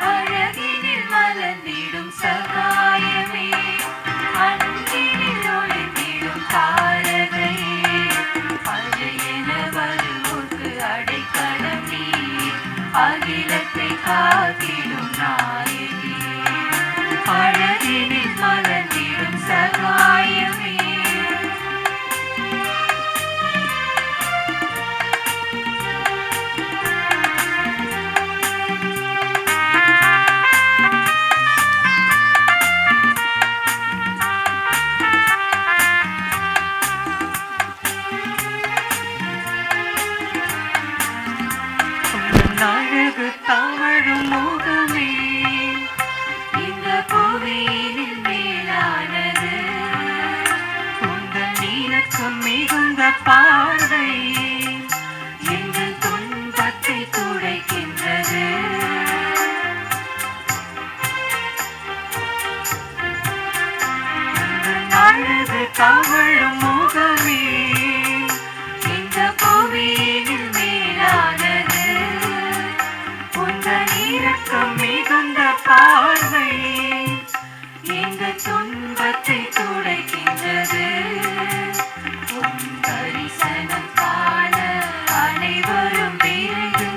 அழகினில் மலர்ந்திடும் சகாயமே, அன்பினில் ஒளிர்ந்திடும் தாரகையே, அழையென வருவோர்க்கு அடைக்கலம் நீ, அகிலத்தை காத்திடும் நாயகியே. அழகினில் மலர்ந்திடும் சகாயமே, அழகு தவழும் முகமே, இந்த புவியினில் மேலானது, உங்கள் நீலக்கம் மிகுந்த பார்வை எங்கள் துன்பத்தை துடைக்கின்றது. அழகு தவழும் முகமே, இந்த புவியினில் மேலானது, உங்கள் இரக்கம் மிகுந்த பார்வை எங்கள் துன்பத்தை துடைக்கின்றது. உம் தரிசனம் காண அனைவரும் விரைந்து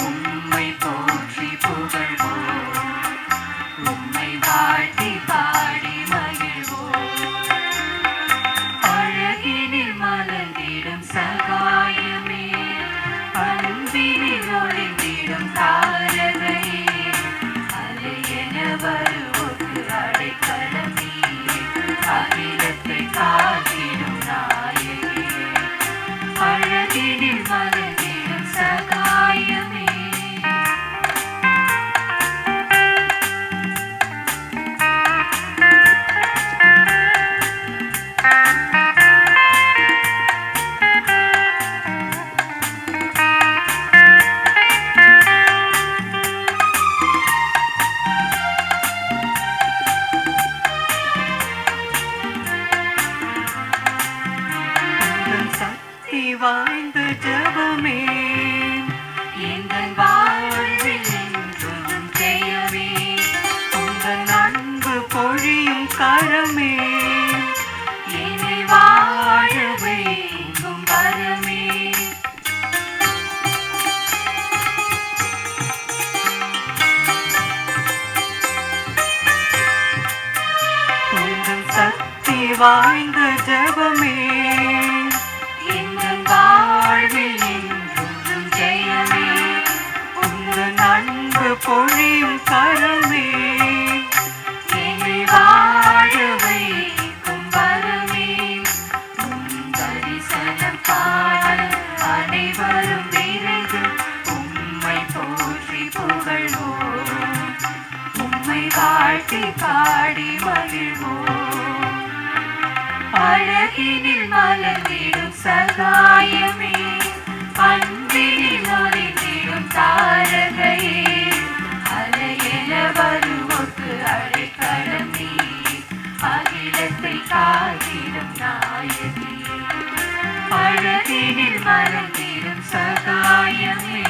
உம்மை போற்றி புகழ்வோம், உம்மை வாழ்த்தி பாடி மகிழ்வோம். அழகினில் மலர்ந்திடும் சகாயமே, அன்பினில் ஒளிர்ந்திடும் தாரகையே, அலையென வருவோர்க்கு அடைக்கலம் நீயே, அகிலத்தை காத்திடும் நாயகியே. அழகினில் மலர்ந்திடும் சகாயமே. சக்தி வாய்ந்த ஜபமே, எங்கள் வாழ்வில் என்றும் ஜெயமே, உங்கள் அன்பு பொழியும் கரமே, என்னை வாழ வைக்கும் வரமே. உங்கள் சக்தி வாய்ந்த ஜபமே, எங்கள் வாழ்வில் என்றும் ஜெயமே, உங்கள் அன்பு பொழியும் கரமே, என்னை வாழ வைக்கும் வரமே. உம் தரிசனம் காண அனைவரும் விரைந்து உம்மை போற்றி புகழ்வோம், உம்மை வாழ்த்தி பாடி மகிழ்வோம். அழகினில் மலர்ந்திடும் சகாயமே, அன்பினில் ஒளிர்ந்திடும் தாரகையே, அலையென வருவோர்க்கு அடைக்கலம் நீ, அகிலத்தை காத்திடும் நாயகியே. அழகினில் மலர்ந்திடும் சகாயமே,